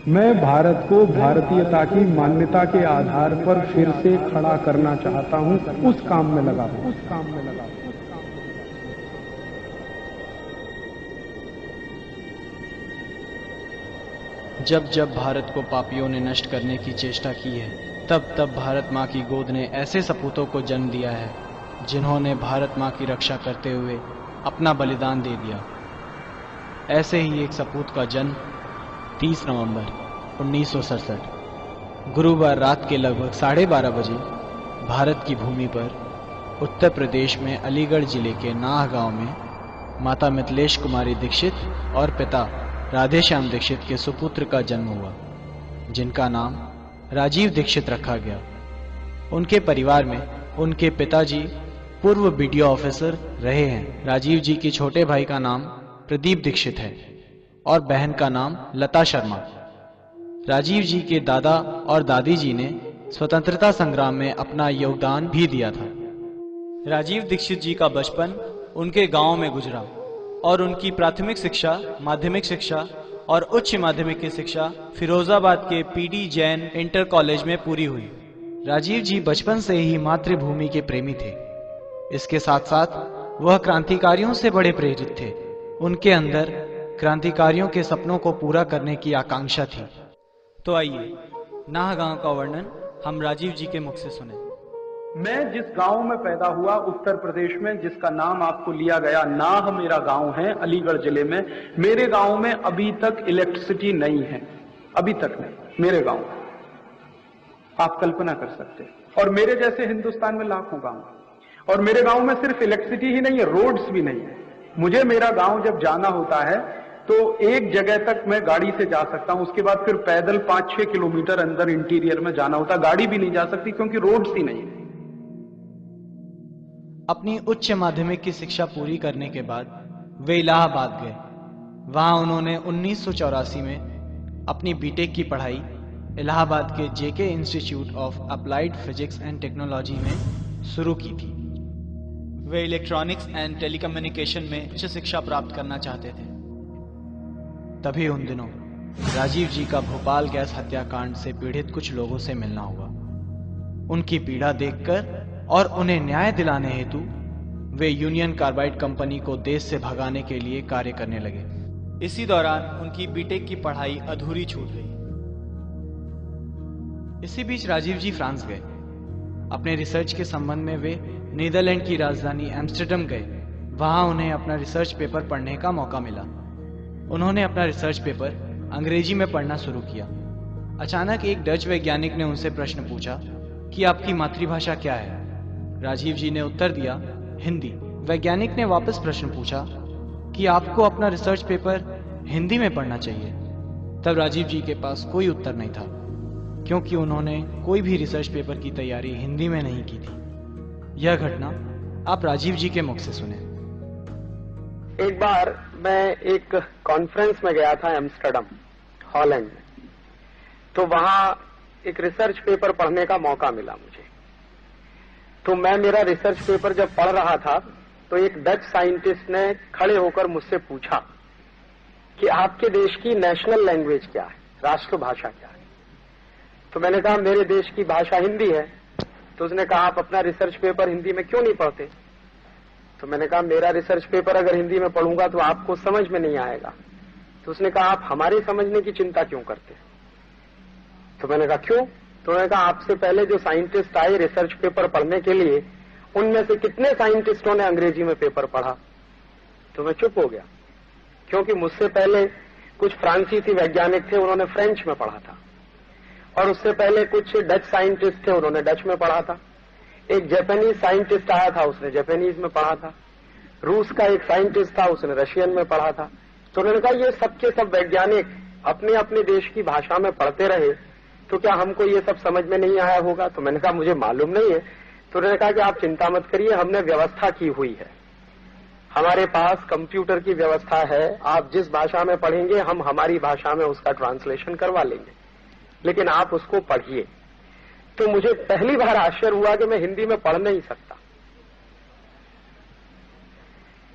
मैं भारत को भारतीयता की मान्यता के आधार पर फिर से खड़ा करना चाहता हूं, उस काम में लगा हूं। जब जब भारत को पापियों ने नष्ट करने की चेष्टा की है, तब तब भारत माँ की गोद ने ऐसे सपूतों को जन्म दिया है जिन्होंने भारत माँ की रक्षा करते हुए अपना बलिदान दे दिया। ऐसे ही एक सपूत का जन्म 30 नवंबर 1967 गुरुवार रात के लगभग 12:30 बजे भारत की भूमि पर उत्तर प्रदेश में अलीगढ़ जिले के नाह गांव में माता मिथिलेश कुमारी दीक्षित और पिता राधेश्याम दीक्षित के सुपुत्र का जन्म हुआ, जिनका नाम राजीव दीक्षित रखा गया। उनके परिवार में उनके पिताजी पूर्व बीडीओ ऑफिसर रहे हैं। राजीव जी के छोटे भाई का नाम प्रदीप दीक्षित है और बहन का नाम लता शर्मा। राजीव जी के दादा और दादी जी ने स्वतंत्रता संग्राम में अपना योगदान भी दिया था। राजीव दीक्षित जी का बचपन उनके गांव में गुजरा और उनकी प्राथमिक शिक्षा, माध्यमिक शिक्षा और उच्च माध्यमिक की शिक्षा फिरोजाबाद के पीडी जैन इंटर कॉलेज में पूरी हुई। राजीव जी बचपन से ही मातृभूमि के प्रेमी थे। इसके साथ साथ वह क्रांतिकारियों से बड़े प्रेरित थे। उनके अंदर क्रांतिकारियों के सपनों को पूरा करने की आकांक्षा थी। तो आइए नाह गांव का वर्णन हम राजीव जी के मुख से सुने। मैं जिस गांव में पैदा हुआ उत्तर प्रदेश में, जिसका नाम आपको लिया गया, नाह मेरा गांव है अलीगढ़ जिले में। मेरे गांव में अभी तक इलेक्ट्रिसिटी नहीं है, अभी तक नहीं मेरे गांव में। आप कल्पना कर सकते हैं। और मेरे जैसे हिंदुस्तान में लाखों गांव, और मेरे गांव में सिर्फ इलेक्ट्रिसिटी ही नहीं है, रोड्स भी नहीं है। मुझे मेरा गांव जब जाना होता है तो एक जगह तक मैं गाड़ी से जा सकता हूं, उसके बाद फिर पैदल 5-6 किलोमीटर अंदर इंटीरियर में जाना होता। गाड़ी भी नहीं जा सकती क्योंकि रोड्स ही नहीं है। अपनी उच्च माध्यमिक की शिक्षा पूरी करने के बाद वे इलाहाबाद गए। वहां उन्होंने 1984 में अपनी बीटेक की पढ़ाई इलाहाबाद के JK institute of applied physics and technology में शुरू की थी। वे इलेक्ट्रॉनिक्स एंड टेलीकम्युनिकेशन में उच्च शिक्षा प्राप्त करना चाहते थे। तभी उन दिनों राजीव जी का भोपाल गैस हत्याकांड से पीड़ित कुछ लोगों से मिलना हुआ। उनकी पीड़ा देखकर और उन्हें न्याय दिलाने हेतु वे यूनियन कार्बाइड कंपनी को देश से भगाने के लिए कार्य करने लगे। इसी दौरान उनकी बीटेक की पढ़ाई अधूरी छूट गई। इसी बीच राजीव जी फ्रांस गए। अपने रिसर्च के संबंध में वे नीदरलैंड की राजधानी एम्स्टर्डम गए। वहां उन्हें अपना रिसर्च पेपर पढ़ने का मौका मिला। उन्होंने अपना रिसर्च पेपर अंग्रेजी में पढ़ना शुरू किया। अचानक एक डच वैज्ञानिक ने उनसे प्रश्न पूछा कि आपकी मातृभाषा क्या है। राजीव जी ने उत्तर दिया, हिंदी। वैज्ञानिक ने वापस प्रश्न पूछा कि आपको अपना रिसर्च पेपर हिंदी में पढ़ना चाहिए। तब राजीव जी के पास कोई उत्तर नहीं था, क्योंकि उन्होंने कोई भी रिसर्च पेपर की तैयारी हिंदी में नहीं की थी। यह घटना आप राजीव जी के मुख से सुने। एक बार मैं एक कॉन्फ्रेंस में गया था एम्स्टर्डम, हॉलैंड में। तो वहां एक रिसर्च पेपर पढ़ने का मौका मिला मुझे। तो मैं मेरा रिसर्च पेपर जब पढ़ रहा था तो एक डच साइंटिस्ट ने खड़े होकर मुझसे पूछा कि आपके देश की नेशनल लैंग्वेज क्या है, राष्ट्रभाषा क्या है। तो मैंने कहा मेरे देश की भाषा हिंदी है। तो उसने कहा आप अपना रिसर्च पेपर हिंदी में क्यों नहीं पढ़ते। तो मैंने कहा मेरा रिसर्च पेपर अगर हिंदी में पढ़ूंगा तो आपको समझ में नहीं आएगा। तो उसने कहा आप हमारे समझने की चिंता क्यों करते। तो मैंने कहा क्यों। तो उन्होंने कहा आपसे पहले जो साइंटिस्ट आए रिसर्च पेपर पढ़ने के लिए, उनमें से कितने साइंटिस्टों ने अंग्रेजी में पेपर पढ़ा। तो मैं चुप हो गया, क्योंकि मुझसे पहले कुछ फ्रांसीसी वैज्ञानिक थे, उन्होंने फ्रेंच में पढ़ा था। और उससे पहले कुछ डच साइंटिस्ट थे, उन्होंने डच में पढ़ा था। एक जापानीज साइंटिस्ट आया था, उसने जापानीज में पढ़ा था। रूस का एक साइंटिस्ट था, उसने रशियन में पढ़ा था। तो उन्होंने कहा ये सबके सब वैज्ञानिक अपने अपने देश की भाषा में पढ़ते रहे, तो क्या हमको ये सब समझ में नहीं आया होगा। तो मैंने कहा मुझे मालूम नहीं है। तो उन्होंने कहा कि आप चिंता मत करिए, हमने व्यवस्था की हुई है। हमारे पास कंप्यूटर की व्यवस्था है, आप जिस भाषा में पढ़ेंगे हम हमारी भाषा में उसका ट्रांसलेशन करवा लेंगे, लेकिन आप उसको पढ़िए। तो मुझे पहली बार आश्चर्य हुआ कि मैं हिंदी में पढ़ नहीं सकता।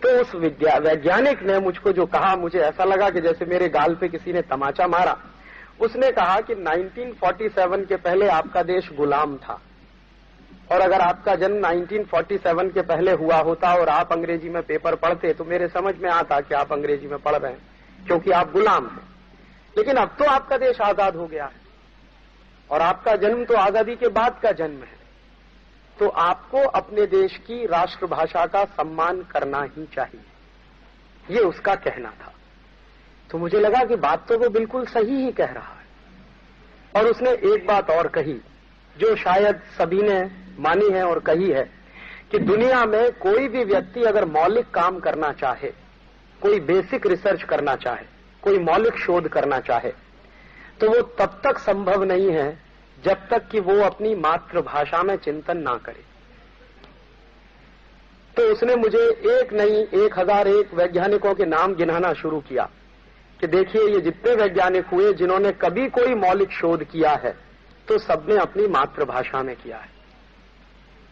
तो उस वैज्ञानिक ने मुझको जो कहा, मुझे ऐसा लगा कि जैसे मेरे गाल पे किसी ने तमाचा मारा। उसने कहा कि 1947 के पहले आपका देश गुलाम था, और अगर आपका जन्म 1947 के पहले हुआ होता और आप अंग्रेजी में पेपर पढ़ते तो मेरे समझ में आता कि आप अंग्रेजी में पढ़ रहे हैं, क्योंकि आप गुलाम हैं। लेकिन अब तो आपका देश आजाद हो गया है और आपका जन्म तो आजादी के बाद का जन्म है, तो आपको अपने देश की राष्ट्रभाषा का सम्मान करना ही चाहिए, ये उसका कहना था। तो मुझे लगा कि बात तो वो बिल्कुल सही ही कह रहा है। और उसने एक बात और कही जो शायद सभी ने मानी है और कही है कि दुनिया में कोई भी व्यक्ति अगर मौलिक काम करना चाहे, कोई बेसिक रिसर्च करना चाहे, कोई मौलिक शोध करना चाहे, तो वो तब तक संभव नहीं है जब तक कि वो अपनी मातृभाषा में चिंतन ना करे। तो उसने मुझे एक नहीं 1001 वैज्ञानिकों के नाम गिनाना शुरू किया कि देखिए ये जितने वैज्ञानिक हुए जिन्होंने कभी कोई मौलिक शोध किया है तो सबने अपनी मातृभाषा में किया है।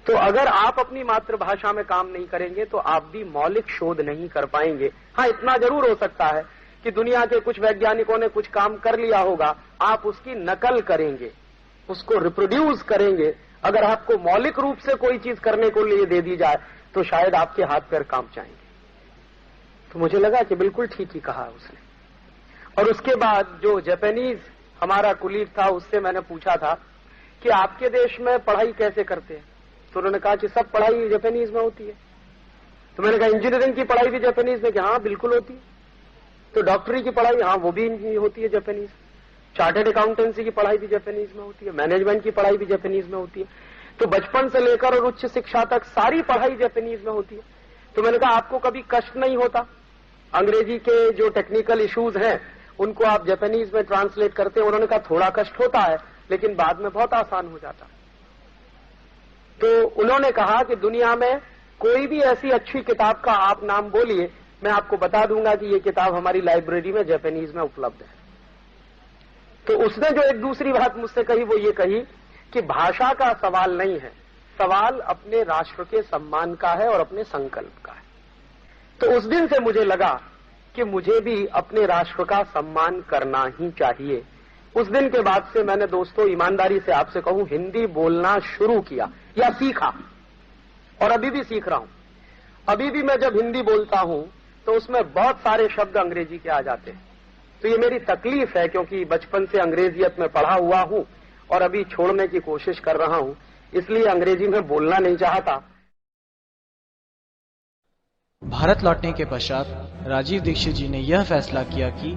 तो अगर आप अपनी मातृभाषा में काम नहीं करेंगे तो आप भी मौलिक शोध नहीं कर पाएंगे। हाँ, इतना जरूर हो सकता है कि दुनिया के कुछ वैज्ञानिकों ने कुछ काम कर लिया होगा, आप उसकी नकल करेंगे, उसको रिप्रोड्यूस करेंगे। अगर आपको मौलिक रूप से कोई चीज करने को लिए दे दी जाए तो शायद आपके हाथ पैर कांप जाएंगे। तो मुझे लगा कि बिल्कुल ठीक ही कहा उसने। और उसके बाद जो जापानीज हमारा कुलीग था उससे मैंने पूछा था कि आपके देश में पढ़ाई कैसे करते हैं, तो उन्होंने कहा कि सब पढ़ाई जापानीज में होती है। तो मैंने कहा इंजीनियरिंग की पढ़ाई भी जापानीज में? कि हाँ बिल्कुल होती है। तो डॉक्टरी की पढ़ाई? हाँ वो भी होती है जापानीज। चार्टर्ड अकाउंटेंसी की पढ़ाई भी जापानीज में होती है, मैनेजमेंट की पढ़ाई भी जापानीज में होती है। तो बचपन से लेकर और उच्च शिक्षा तक सारी पढ़ाई जापानीज में होती है। तो मैंने कहा आपको कभी कष्ट नहीं होता? अंग्रेजी के जो टेक्निकल इश्यूज हैं उनको आप जापानीज में ट्रांसलेट करते हैं? उन्होंने कहा थोड़ा कष्ट होता है लेकिन बाद में बहुत आसान हो जाता है। तो उन्होंने कहा कि दुनिया में कोई भी ऐसी अच्छी किताब का आप नाम बोलिए, मैं आपको बता दूंगा कि ये किताब हमारी लाइब्रेरी में जापानीज में उपलब्ध है। तो उसने जो एक दूसरी बात मुझसे कही वो ये कही कि भाषा का सवाल नहीं है, सवाल अपने राष्ट्र के सम्मान का है और अपने संकल्प का है। तो उस दिन से मुझे लगा कि मुझे भी अपने राष्ट्र का सम्मान करना ही चाहिए। उस दिन के बाद से मैंने दोस्तों ईमानदारी से आपसे कहूं हिंदी बोलना शुरू किया या सीखा, और अभी भी सीख रहा हूं। अभी भी मैं जब हिंदी बोलता हूं तो उसमें बहुत सारे शब्द अंग्रेजी के आ जाते हैं। तो ये मेरी तकलीफ है क्योंकि बचपन से अंग्रेजियत में पढ़ा हुआ हूं और अभी छोड़ने की कोशिश कर रहा हूं, इसलिए अंग्रेजी में बोलना नहीं चाहता। भारत लौटने के पश्चात राजीव दीक्षित जी ने यह फैसला किया कि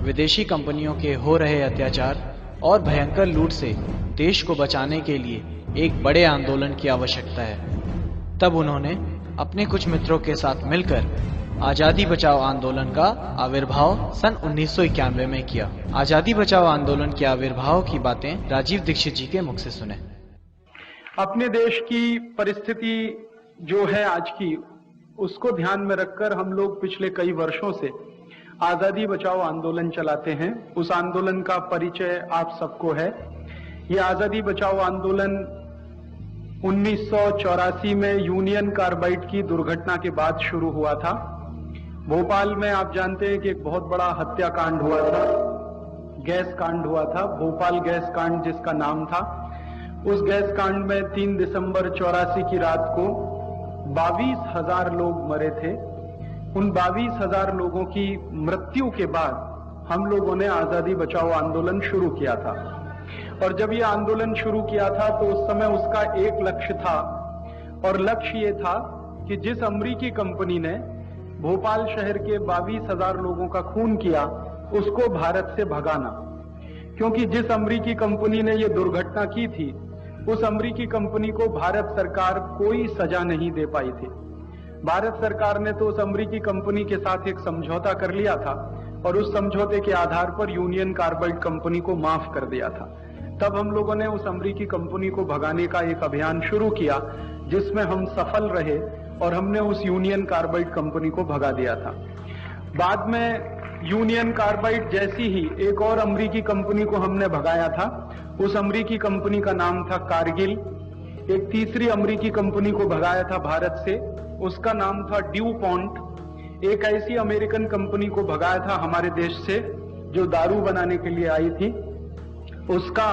विदेशी कंपनियों के हो रहे अत्याचार और भयंकर लूट से देश को बचाने के लिए एक बड़े आंदोलन की आवश्यकता है। तब उन्होंने अपने कुछ मित्रों के साथ मिलकर आजादी बचाओ आंदोलन का आविर्भाव सन 1991 में किया। आजादी बचाओ आंदोलन के आविर्भाव की बातें राजीव दीक्षित जी के मुख से सुने। अपने देश की परिस्थिति जो है आज की, उसको ध्यान में रखकर हम लोग पिछले कई वर्षों से आजादी बचाओ आंदोलन चलाते हैं। उस आंदोलन का परिचय आप सबको है। ये आजादी बचाओ आंदोलन 1984 में यूनियन कार्बाइड की दुर्घटना के बाद शुरू हुआ था। भोपाल में आप जानते हैं कि एक बहुत बड़ा हत्याकांड हुआ था, गैस कांड हुआ था, भोपाल गैस कांड जिसका नाम था। उस गैस कांड में 3 दिसंबर 84 की रात को 22,000 लोग मरे थे। उन 22,000 लोगों की मृत्यु के बाद हम लोगों ने आजादी बचाओ आंदोलन शुरू किया था। और जब ये आंदोलन शुरू किया था तो उस समय उसका एक लक्ष्य था, और लक्ष्य ये था कि जिस अमेरिकी कंपनी ने भोपाल शहर के 22,000 लोगों का खून किया उसको भारत से भगाना। क्योंकि जिस अमेरिकी कंपनी ने ये दुर्घटना की थी उस अमेरिकी कंपनी को भारत सरकार कोई सजा नहीं दे पाई थी। भारत सरकार ने तो उस अमेरिकी कंपनी के साथ एक समझौता कर लिया था और उस समझौते के आधार पर यूनियन कार्बाइड कंपनी को माफ कर दिया था। तब हम लोगों ने उस अमेरिकी कंपनी को भगाने का एक अभियान शुरू किया जिसमें हम सफल रहे और हमने उस यूनियन कार्बाइड कंपनी को भगा दिया था। बाद में यूनियन कार्बाइड जैसी ही एक और अमेरिकी कंपनी को हमने भगाया था। उस अमेरिकी कंपनी का नाम था कारगिल। एक तीसरी अमेरिकी कंपनी को भगाया था भारत से, उसका नाम था ड्यू पॉन्ट। एक ऐसी अमेरिकन कंपनी को भगाया था हमारे देश से जो दारू बनाने के लिए आई थी। उसका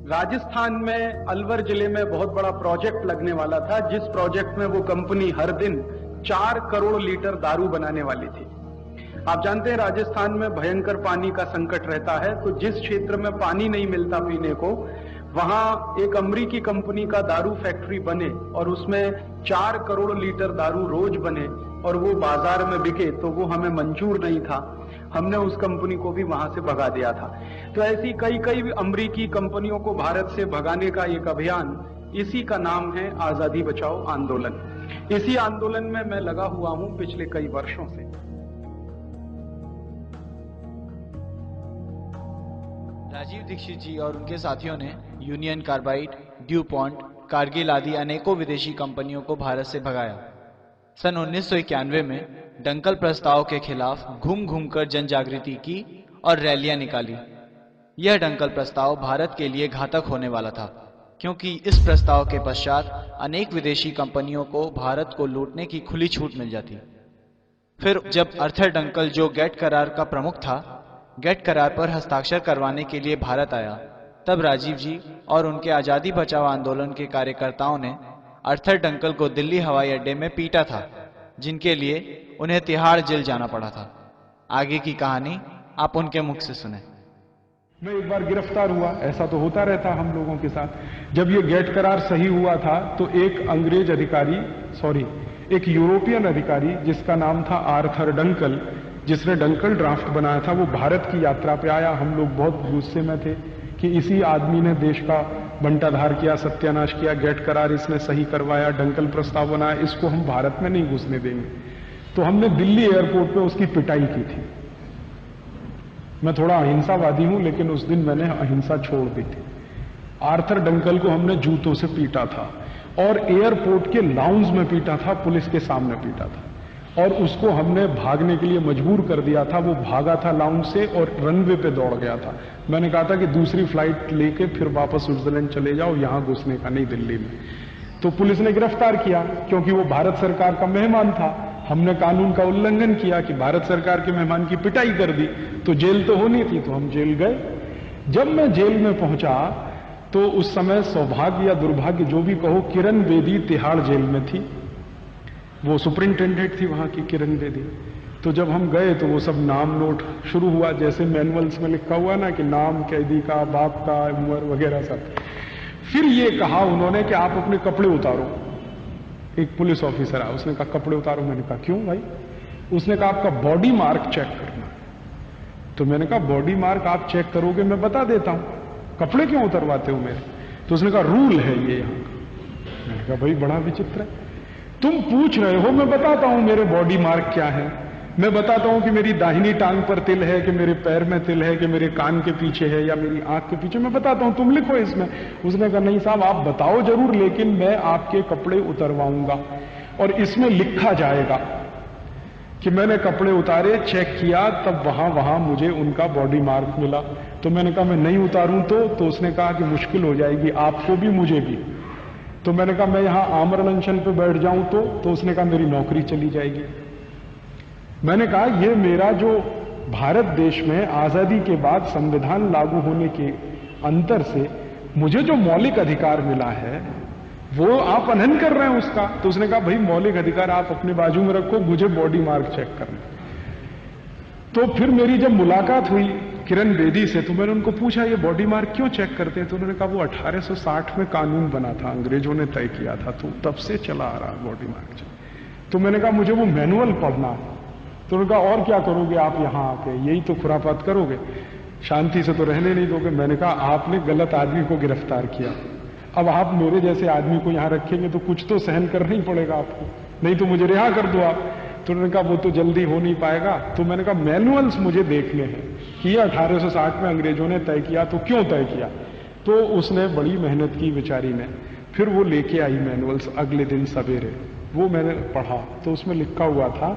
राजस्थान में अलवर जिले में बहुत बड़ा प्रोजेक्ट लगने वाला था, जिस प्रोजेक्ट में वो कंपनी हर दिन 4 करोड़ लीटर दारू बनाने वाली थी। आप जानते हैं राजस्थान में भयंकर पानी का संकट रहता है, तो जिस क्षेत्र में पानी नहीं मिलता पीने को, वहां एक अमेरिकी कंपनी का दारू फैक्ट्री बने और उसमें 4 करोड़ लीटर दारू रोज बने और वो बाजार में बिके, तो वो हमें मंजूर नहीं था। हमने उस कंपनी को भी वहां से भगा दिया था। तो ऐसी कई कई अमेरिकी कंपनियों को भारत से भगाने का एक अभियान, इसी का नाम है आजादी बचाओ आंदोलन। इसी आंदोलन में मैं लगा हुआ हूं पिछले कई वर्षों से। राजीव दीक्षित जी और उनके साथियों ने union carbide, due point, Kargil आदि अनेकों विदेशी कंपनियों को भारत से भगाया। सन 1991 में डंकल प्रस्ताव के खिलाफ घूम घूमकर जन जागृति की और रैलियां निकाली। यह डंकल प्रस्ताव भारत के लिए घातक होने वाला था, क्योंकि इस प्रस्ताव के पश्चात अनेक विदेशी कंपनियों को भारत को लूटने की खुली छूट मिल जाती। फिर जब आर्थर डंकल, जो गेट करार का प्रमुख था, गेट करार पर हस्ताक्षर करवाने के लिए भारत आया, तब राजीव जी और उनके आजादी बचाओ आंदोलन के कार्यकर्ताओं ने आर्थर डंकल को दिल्ली हवाई अड्डे में पीटा था, जिनके लिए उन्हें तिहाड़ जेल जाना पड़ा था। आगे की कहानी आप उनके मुख से सुने। मैं एक बार गिरफ्तार हुआ, ऐसा तो होता रहता हम लोगों के साथ। जब ये गेट करार सही हुआ था तो एक अंग्रेज अधिकारी, एक यूरोपियन अधिकारी जिसका नाम था आर्थर डंकल, जिसने डंकल ड्राफ्ट बनाया था, वो भारत की यात्रा पे आया। हम लोग बहुत गुस्से में थे कि इसी आदमी ने देश का बंटाधार किया, सत्यानाश किया, गेट करार इसने सही करवाया, डंकल प्रस्ताव बनाया, इसको हम भारत में नहीं घुसने देंगे। तो हमने दिल्ली एयरपोर्ट पे उसकी पिटाई की थी। मैं थोड़ा अहिंसावादी हूं, लेकिन उस दिन मैंने अहिंसा छोड़ दी थी। आर्थर डंकल को हमने जूतों से पीटा था और एयरपोर्ट के लाउंज में पीटा था, पुलिस के सामने पीटा था, और उसको हमने भागने के लिए मजबूर कर दिया था। वो भागा था लाउंज से और रनवे पे दौड़ गया था। मैंने कहा था कि दूसरी फ्लाइट लेके फिर वापस स्विट्जरलैंड चले जाओ, यहां घुसने का नहीं दिल्ली में। तो पुलिस ने गिरफ्तार किया, क्योंकि वो भारत सरकार का मेहमान था। हमने कानून का उल्लंघन किया कि भारत सरकार के मेहमान की पिटाई कर दी, तो जेल तो होनी थी, तो हम जेल गए। जब मैं जेल में पहुंचा तो उस समय सौभाग्य या दुर्भाग्य जो भी कहो, किरण बेदी तिहाड़ जेल में थी। वो सुपरिंटेंडेंट थी वहां की, किरण बेदी। तो जब हम गए तो वो सब नाम नोट शुरू हुआ, जैसे मैनुअल्स में लिखा हुआ ना कि नाम कैदी का, बाप का, उम्र वगैरह सब। फिर ये कहा उन्होंने कि आप अपने कपड़े उतारो। एक पुलिस ऑफिसर आया, उसने कहा कपड़े उतारो। मैंने कहा क्यों भाई? उसने कहा आपका बॉडी मार्क चेक करना। तो मैंने कहा बॉडी मार्क आप चेक करोगे, मैं बता देता हूं, कपड़े क्यों उतरवाते हो मेरे? तो उसने कहा रूल है ये यहाँ का। मैंने कहा भाई बड़ा विचित्र है, तुम पूछ रहे हो, मैं बताता हूं मेरे बॉडी मार्क क्या है। मैं बताता हूं कि मेरी दाहिनी टांग पर तिल है, कि मेरे पैर में तिल है, कि मेरे कान के पीछे है या मेरी आंख के पीछे, मैं बताता हूं, तुम लिखो इसमें। उसने कहा नहीं साहब आप बताओ जरूर, लेकिन मैं आपके कपड़े उतरवाऊंगा और इसमें लिखा जाएगा कि मैंने कपड़े उतारे, चेक किया, तब वहां मुझे उनका बॉडी मार्क मिला। तो मैंने कहा मैं नहीं उतारूं तो उसने कहा कि मुश्किल हो जाएगी आपको भी मुझे भी। तो मैंने कहा मैं यहां आमर अनशन पे बैठ जाऊं तो उसने कहा मेरी नौकरी चली जाएगी। मैंने कहा ये मेरा जो भारत देश में आजादी के बाद संविधान लागू होने के अंतर से मुझे जो मौलिक अधिकार मिला है वो आप अनहन कर रहे हैं उसका। तो उसने कहा भाई मौलिक अधिकार आप अपने बाजू में रखो, मुझे बॉडी मार्क चेक करना। तो फिर मेरी जब मुलाकात हुई किरण बेदी से, तो मैंने उनको पूछा ये बॉडी मार्क क्यों चेक करते हैं? तो उन्होंने कहा वो 1860 में कानून बना था, अंग्रेजों ने तय किया था, तो तब से चला आ रहा बॉडी मार्क चेक। तो मैंने कहा मुझे वो मैनुअल पढ़ना है। तो उन्होंने कहा और क्या करोगे आप यहां आके, यही तो खुरापात करोगे, शांति से तो रहने नहीं दोगे। मैंने कहा आपने गलत आदमी को गिरफ्तार किया, अब आप मेरे जैसे आदमी को यहां रखेंगे तो कुछ तो सहन करना ही पड़ेगा आपको, नहीं तो मुझे रिहा कर दो आप। तो उन्होंने कहा वो तो जल्दी हो नहीं पाएगा। तो मैंने कहा मैनुअल्स मुझे देखने हैं कि ये 1860 में अंग्रेजों ने तय किया, तो क्यों तय किया? तो उसने बड़ी मेहनत की बेचारी ने, फिर वो लेके आई मैनुअल्स अगले दिन सवेरे। वो मैंने पढ़ा तो उसमें लिखा हुआ था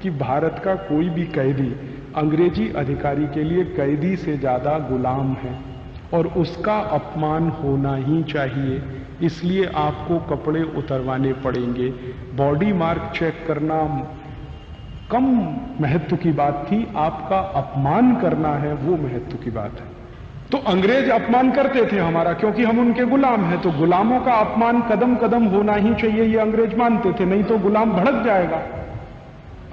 कि भारत का कोई भी कैदी अंग्रेजी अधिकारी के लिए कैदी से ज्यादा गुलाम है और उसका अपमान होना ही चाहिए, इसलिए आपको कपड़े उतरवाने पड़ेंगे। बॉडी मार्क चेक करना कम महत्व की बात थी, आपका अपमान करना है वो महत्व की बात है। तो अंग्रेज अपमान करते थे हमारा क्योंकि हम उनके गुलाम हैं, तो गुलामों का अपमान कदम कदम होना ही चाहिए ये अंग्रेज मानते थे, नहीं तो गुलाम भड़क जाएगा।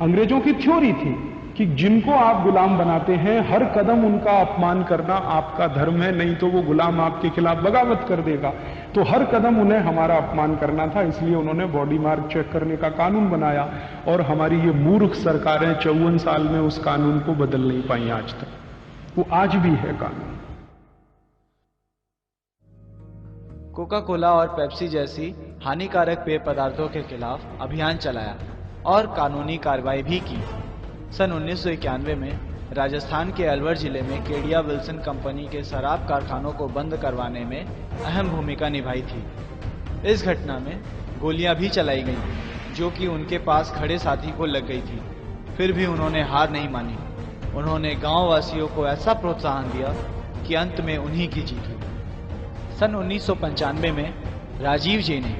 अंग्रेजों की थ्योरी थी कि जिनको आप गुलाम बनाते हैं हर कदम उनका अपमान करना आपका धर्म है, नहीं तो वो गुलाम आपके खिलाफ बगावत कर देगा। तो हर कदम उन्हें हमारा अपमान करना था, इसलिए उन्होंने बॉडी मार्क चेक करने का कानून बनाया और हमारी ये मूर्ख सरकारें 54 साल में उस कानून को बदल नहीं पाई आज तक, वो आज भी है कानून। कोका कोला और पेप्सी जैसी हानिकारक पेय पदार्थों के खिलाफ अभियान चलाया और कानूनी कार्रवाई भी की। सन 1991 में राजस्थान के अलवर जिले में केडिया विल्सन कंपनी के शराब कारखानों को बंद करवाने में अहम भूमिका निभाई थी। इस घटना में गोलियां भी चलाई गईं, जो कि उनके पास खड़े साथी को लग गई थी। फिर भी उन्होंने हार नहीं मानी। उन्होंने गांव वासियों को ऐसा प्रोत्साहन दिया कि अंत में उन्हीं की जीत हुई। सन 1995 में राजीव जी ने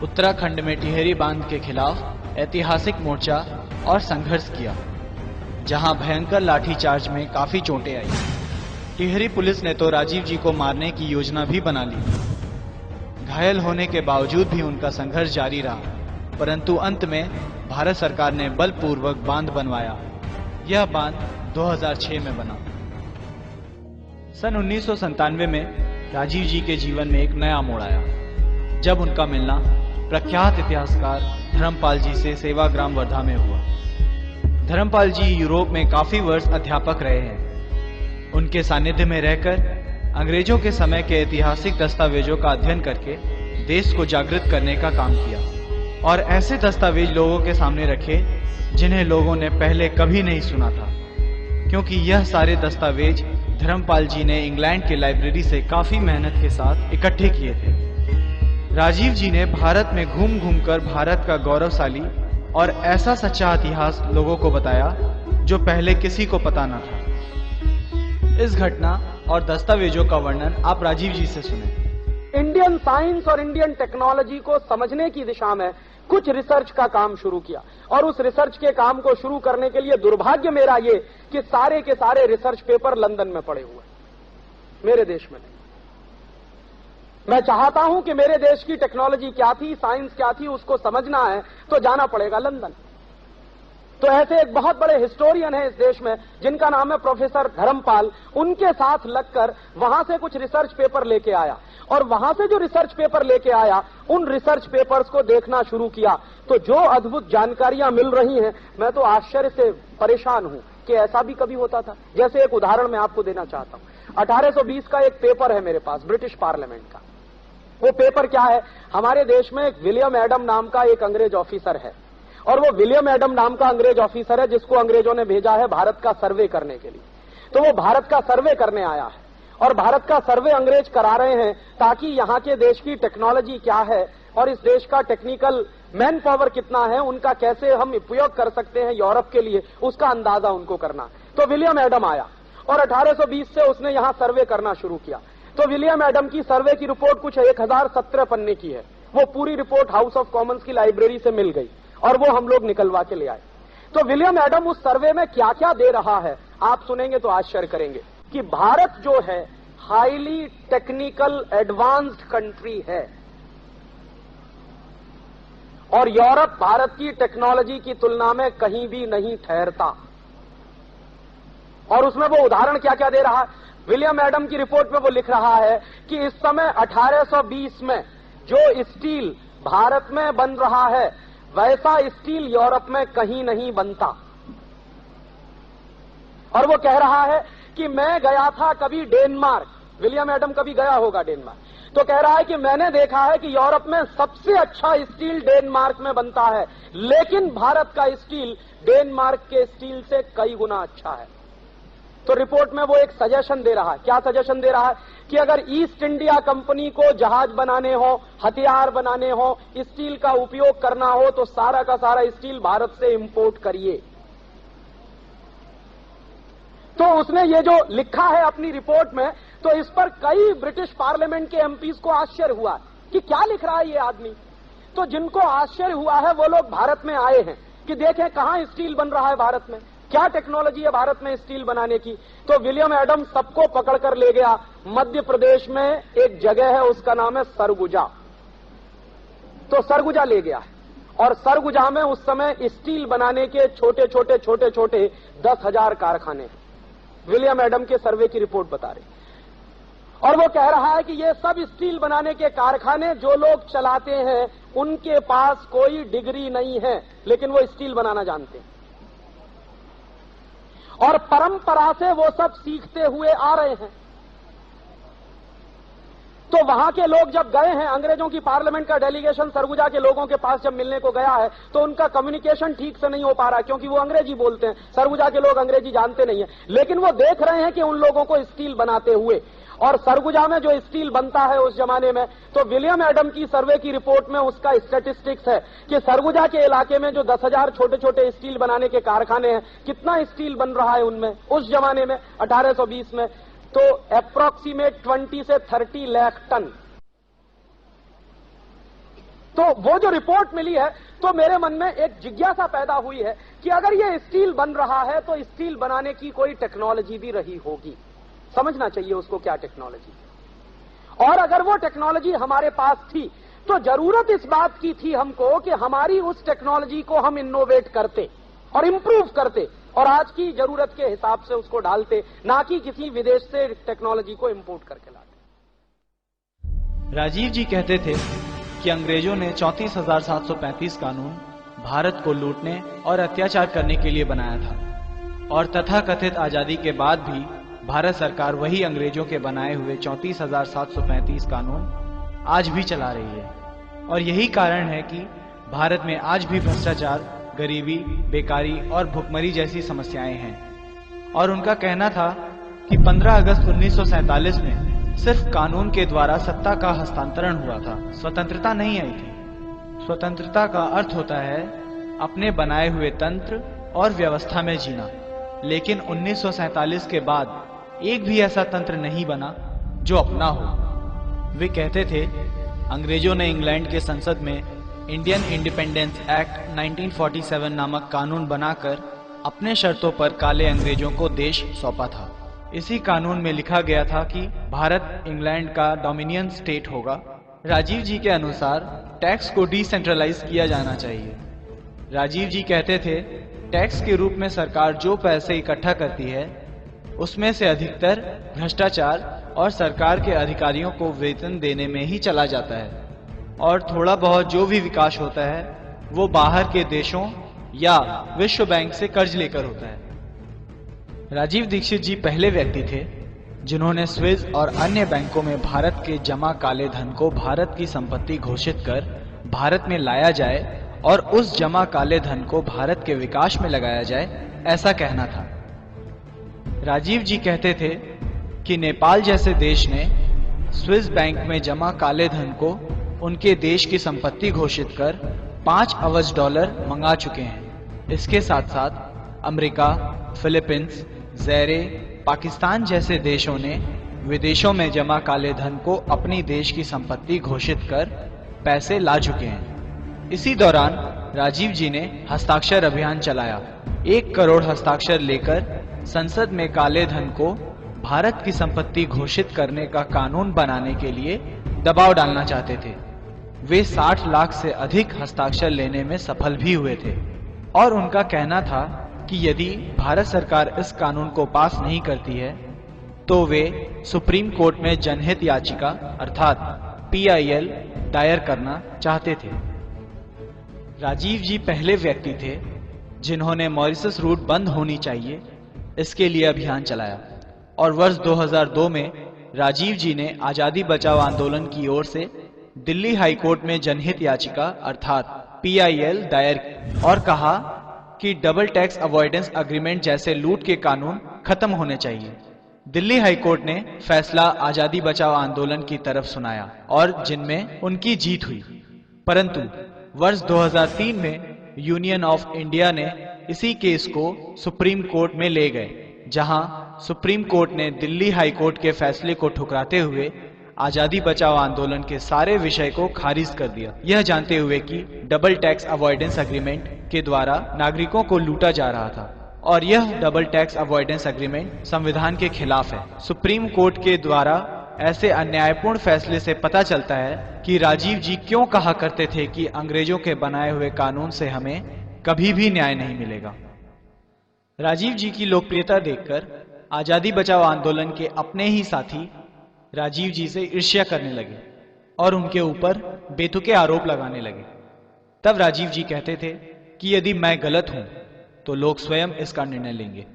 उत्तराखंड में टिहरी बांध के खिलाफ ऐतिहासिक मोर्चा और संघर्ष किया, जहां भयंकर लाठीचार्ज में काफी चोटें आई। टिहरी पुलिस ने तो राजीव जी को मारने की योजना भी बना ली। घायल होने के बावजूद भी उनका संघर्ष जारी रहा, परंतु अंत में भारत सरकार ने बलपूर्वक बांध बनवाया। यह बांध 2006 में बना। सन 1997 में राजीव जी के जीवन में एक नया मोड़ आया, जब उनका मिलना प्रख्यात इतिहासकार धर्मपाल जी से सेवाग्राम वर्धा में हुआ। धर्मपाल जी यूरोप में काफी वर्ष अध्यापक रहे हैं। उनके सानिध्य में रहकर अंग्रेजों के समय के ऐतिहासिक दस्तावेजों का अध्ययन करके देश को जागृत करने का काम किया और ऐसे दस्तावेज लोगों के सामने रखे जिन्हें लोगों ने पहले कभी नहीं सुना था, क्योंकि यह सारे दस्तावेज धर्मपाल जी ने इंग्लैंड की लाइब्रेरी से काफी मेहनत के साथ इकट्ठे किए थे। राजीव जी ने भारत में घूम घूमकर भारत का गौरवशाली और ऐसा सच्चा इतिहास लोगों को बताया जो पहले किसी को पता न था। इस घटना और दस्तावेजों का वर्णन आप राजीव जी से सुने। इंडियन साइंस और इंडियन टेक्नोलॉजी को समझने की दिशा में कुछ रिसर्च का काम शुरू किया और उस रिसर्च के काम को शुरू करने के लिए दुर्भाग्य मेरा ये कि सारे के सारे रिसर्च पेपर लंदन में पड़े हुए, मेरे देश में नहीं। मैं चाहता हूं कि मेरे देश की टेक्नोलॉजी क्या थी, साइंस क्या थी, उसको समझना है तो जाना पड़ेगा लंदन। तो ऐसे एक बहुत बड़े हिस्टोरियन हैं इस देश में जिनका नाम है प्रोफेसर धर्मपाल। उनके साथ लगकर वहां से कुछ रिसर्च पेपर लेके आया और वहां से जो रिसर्च पेपर लेके आया उन रिसर्च पेपर्स को देखना शुरू किया तो जो अद्भुत जानकारियां मिल रही हैं, मैं तो आश्चर्य से परेशान हूं कि ऐसा भी कभी होता था। जैसे एक उदाहरण मैं आपको देना चाहता हूं। 1820 का एक पेपर है मेरे पास, ब्रिटिश पार्लियामेंट का। वो पेपर क्या है, हमारे देश में एक विलियम एडम नाम का एक अंग्रेज ऑफिसर है और वो विलियम एडम नाम का अंग्रेज ऑफिसर है जिसको अंग्रेजों ने भेजा है भारत का सर्वे करने के लिए। तो वो भारत का सर्वे करने आया है और भारत का सर्वे अंग्रेज करा रहे हैं ताकि यहाँ के देश की टेक्नोलॉजी क्या है और इस देश का टेक्निकल मैन पावर कितना है, उनका कैसे हम उपयोग कर सकते हैं यूरोप के लिए, उसका अंदाजा उनको करना। तो विलियम एडम आया और 1820 से उसने यहाँ सर्वे करना शुरू किया। तो विलियम एडम की सर्वे की रिपोर्ट कुछ 1017 पन्ने की है। वो पूरी रिपोर्ट हाउस ऑफ कॉमन्स की लाइब्रेरी से मिल गई और वो हम लोग निकलवा के ले आए। तो विलियम एडम उस सर्वे में क्या क्या दे रहा है आप सुनेंगे तो आश्चर्य करेंगे कि भारत जो है हाईली टेक्निकल एडवांस्ड कंट्री है और यूरोप भारत की टेक्नोलॉजी की तुलना में कहीं भी नहीं ठहरता। और उसमें वो उदाहरण क्या क्या दे रहा है, विलियम एडम की रिपोर्ट में वो लिख रहा है कि इस समय 1820 में जो स्टील भारत में बन रहा है वैसा स्टील यूरोप में कहीं नहीं बनता। और वो कह रहा है कि मैं गया था कभी डेनमार्क, विलियम एडम कभी गया होगा डेनमार्क, तो कह रहा है कि मैंने देखा है कि यूरोप में सबसे अच्छा स्टील डेनमार्क में बनता है, लेकिन भारत का स्टील डेनमार्क के स्टील से कई गुना अच्छा है। तो रिपोर्ट में वो एक सजेशन दे रहा है। क्या सजेशन दे रहा है? कि अगर ईस्ट इंडिया कंपनी को जहाज बनाने हो, हथियार बनाने हो, स्टील का उपयोग करना हो, तो सारा का सारा स्टील भारत से इंपोर्ट करिए। तो उसने ये जो लिखा है अपनी रिपोर्ट में, तो इस पर कई ब्रिटिश पार्लियामेंट के एमपीज को आश्चर्य हुआ कि क्या लिख रहा है ये आदमी। तो जिनको आश्चर्य हुआ है वो लोग भारत में आए हैं कि देखें कहां स्टील बन रहा है भारत में, क्या टेक्नोलॉजी है भारत में स्टील बनाने की। तो विलियम एडम्स सबको पकड़कर ले गया। मध्य प्रदेश में एक जगह है, उसका नाम है सरगुजा। तो सरगुजा ले गया और सरगुजा में उस समय स्टील बनाने के छोटे छोटे 10,000 कारखाने हैं। विलियम एडम के सर्वे की रिपोर्ट बता रही, और वो कह रहा है कि ये सब स्टील बनाने के कारखाने जो लोग चलाते हैं उनके पास कोई डिग्री नहीं है, लेकिन वो स्टील बनाना जानते हैं और परंपरा से वो सब सीखते हुए आ रहे हैं। तो वहां के लोग जब गए हैं, अंग्रेजों की पार्लियामेंट का डेलीगेशन सरगुजा के लोगों के पास जब मिलने को गया है, तो उनका कम्युनिकेशन ठीक से नहीं हो पा रहा, क्योंकि वो अंग्रेजी बोलते हैं, सरगुजा के लोग अंग्रेजी जानते नहीं है। लेकिन वो देख रहे हैं कि उन लोगों को स्टील बनाते हुए, और सरगुजा में जो स्टील बनता है उस जमाने में, तो विलियम एडम की सर्वे की रिपोर्ट में उसका स्टैटिस्टिक्स है कि सरगुजा के इलाके में जो 10,000 छोटे छोटे स्टील बनाने के कारखाने हैं, कितना स्टील बन रहा है उनमें उस जमाने में 1820 में, तो अप्रोक्सीमेट 20 से 30 लाख टन। तो वो जो रिपोर्ट मिली है, तो मेरे मन में एक जिज्ञासा पैदा हुई है कि अगर ये स्टील बन रहा है तो स्टील बनाने की कोई टेक्नोलॉजी भी रही होगी, समझना चाहिए उसको क्या टेक्नोलॉजी, और अगर वो टेक्नोलॉजी हमारे पास थी तो जरूरत इस बात की थी हमको कि हमारी उस टेक्नोलॉजी को हम इनोवेट करते और इंप्रूव करते और आज की जरूरत के हिसाब से उसको डालते, ना कि किसी विदेश से टेक्नोलॉजी को इंपोर्ट करके लाते। राजीव जी कहते थे कि अंग्रेजों ने 34,735 कानून भारत को लूटने और अत्याचार करने के लिए बनाया था, और तथाकथित आजादी के बाद भी भारत सरकार वही अंग्रेजों के बनाए हुए 34,735 कानून आज भी चला रही है। और यही कारण है कि भारत में आज भी भ्रष्टाचार, गरीबी, बेकारी और भुखमरी जैसी समस्याएं हैं। और उनका कहना था कि 15 अगस्त 1947 में सिर्फ कानून के द्वारा सत्ता का हस्तांतरण हुआ था, स्वतंत्रता नहीं आई थी। स्वतंत्रता का अर्थ होता है अपने बनाए हुए तंत्र और व्यवस्था में जीना, लेकिन 1947 के बाद एक भी ऐसा तंत्र नहीं बना जो अपना हो। वे कहते थे अंग्रेजों ने इंग्लैंड के संसद में इंडियन इंडिपेंडेंस एक्ट 1947 नामक कानून बनाकर अपने शर्तों पर काले अंग्रेजों को देश सौंपा था। इसी कानून में लिखा गया था कि भारत इंग्लैंड का डोमिनियन स्टेट होगा। राजीव जी के अनुसार टैक्स को डिसेंट्रलाइज किया जाना चाहिए। राजीव जी कहते थे टैक्स के रूप में सरकार जो पैसे इकट्ठा करती है उसमें से अधिकतर भ्रष्टाचार और सरकार के अधिकारियों को वेतन देने में ही चला जाता है, और थोड़ा बहुत जो भी विकास होता है वो बाहर के देशों या विश्व बैंक से कर्ज लेकर होता है। राजीव दीक्षित जी पहले व्यक्ति थे जिन्होंने स्विस और अन्य बैंकों में भारत के जमा काले धन को भारत की संपत्ति घोषित कर भारत में लाया जाए और उस जमा काले धन को भारत के विकास में लगाया जाए, ऐसा कहना था। राजीव जी कहते थे कि नेपाल जैसे देश ने स्विस बैंक में जमा काले धन को उनके देश की संपत्ति घोषित कर 5 अरब डॉलर मंगा चुके हैं। इसके साथ साथ अमेरिका, फिलीपींस, ज़ैरे, पाकिस्तान जैसे देशों ने विदेशों में जमा काले धन को अपनी देश की संपत्ति घोषित कर पैसे ला चुके हैं। इसी दौरान राजीव जी ने हस्ताक्षर अभियान चलाया। 1 करोड़ हस्ताक्षर लेकर संसद में काले धन को भारत की संपत्ति घोषित करने का कानून बनाने के लिए दबाव डालना चाहते थे। वे 60 लाख से अधिक हस्ताक्षर लेने में सफल भी हुए थे, और उनका कहना था कि यदि भारत सरकार इस कानून को पास नहीं करती है तो वे सुप्रीम कोर्ट में जनहित याचिका अर्थात PIL दायर करना चाहते थे। राजीव जी पहले व्यक्ति थे जिन्होंने मॉरिशस रूट बंद होनी चाहिए इसके लिए अभियान चलाया, और वर्ष 2002 में राजीव जी ने आजादी बचाओ आंदोलन की ओर से दिल्ली हाई कोर्ट में जनहित याचिका अर्थात PIL दायर की और कहा कि डबल टैक्स अवॉइडेंस एग्रीमेंट जैसे लूट के कानून खत्म होने चाहिए। दिल्ली हाईकोर्ट ने फैसला आजादी बचाओ आंदोलन की तरफ सुनाया और जिनमें उनकी जीत हुई, परंतु वर्ष 2003 में यूनियन ऑफ इंडिया ने इसी केस को सुप्रीम कोर्ट में ले गए, जहां सुप्रीम कोर्ट ने दिल्ली हाईकोर्ट के फैसले को ठुकराते हुए आजादी बचाओ आंदोलन के सारे विषय को खारिज कर दिया, यह जानते हुए कि डबल टैक्स अवॉइडेंस एग्रीमेंट के द्वारा नागरिकों को लूटा जा रहा था और यह डबल टैक्स अवॉइडेंस एग्रीमेंट संविधान के खिलाफ है। सुप्रीम कोर्ट के द्वारा ऐसे अन्यायपूर्ण फैसले से पता चलता है कि राजीव जी क्यों कहा करते थे कि अंग्रेजों के बनाए हुए कानून से हमें कभी भी न्याय नहीं मिलेगा। राजीव जी की लोकप्रियता देखकर आजादी बचाओ आंदोलन के अपने ही साथी राजीव जी से ईर्ष्या करने लगे और उनके ऊपर बेतुके आरोप लगाने लगे। तब राजीव जी कहते थे कि यदि मैं गलत हूं तो लोग स्वयं इसका निर्णय लेंगे।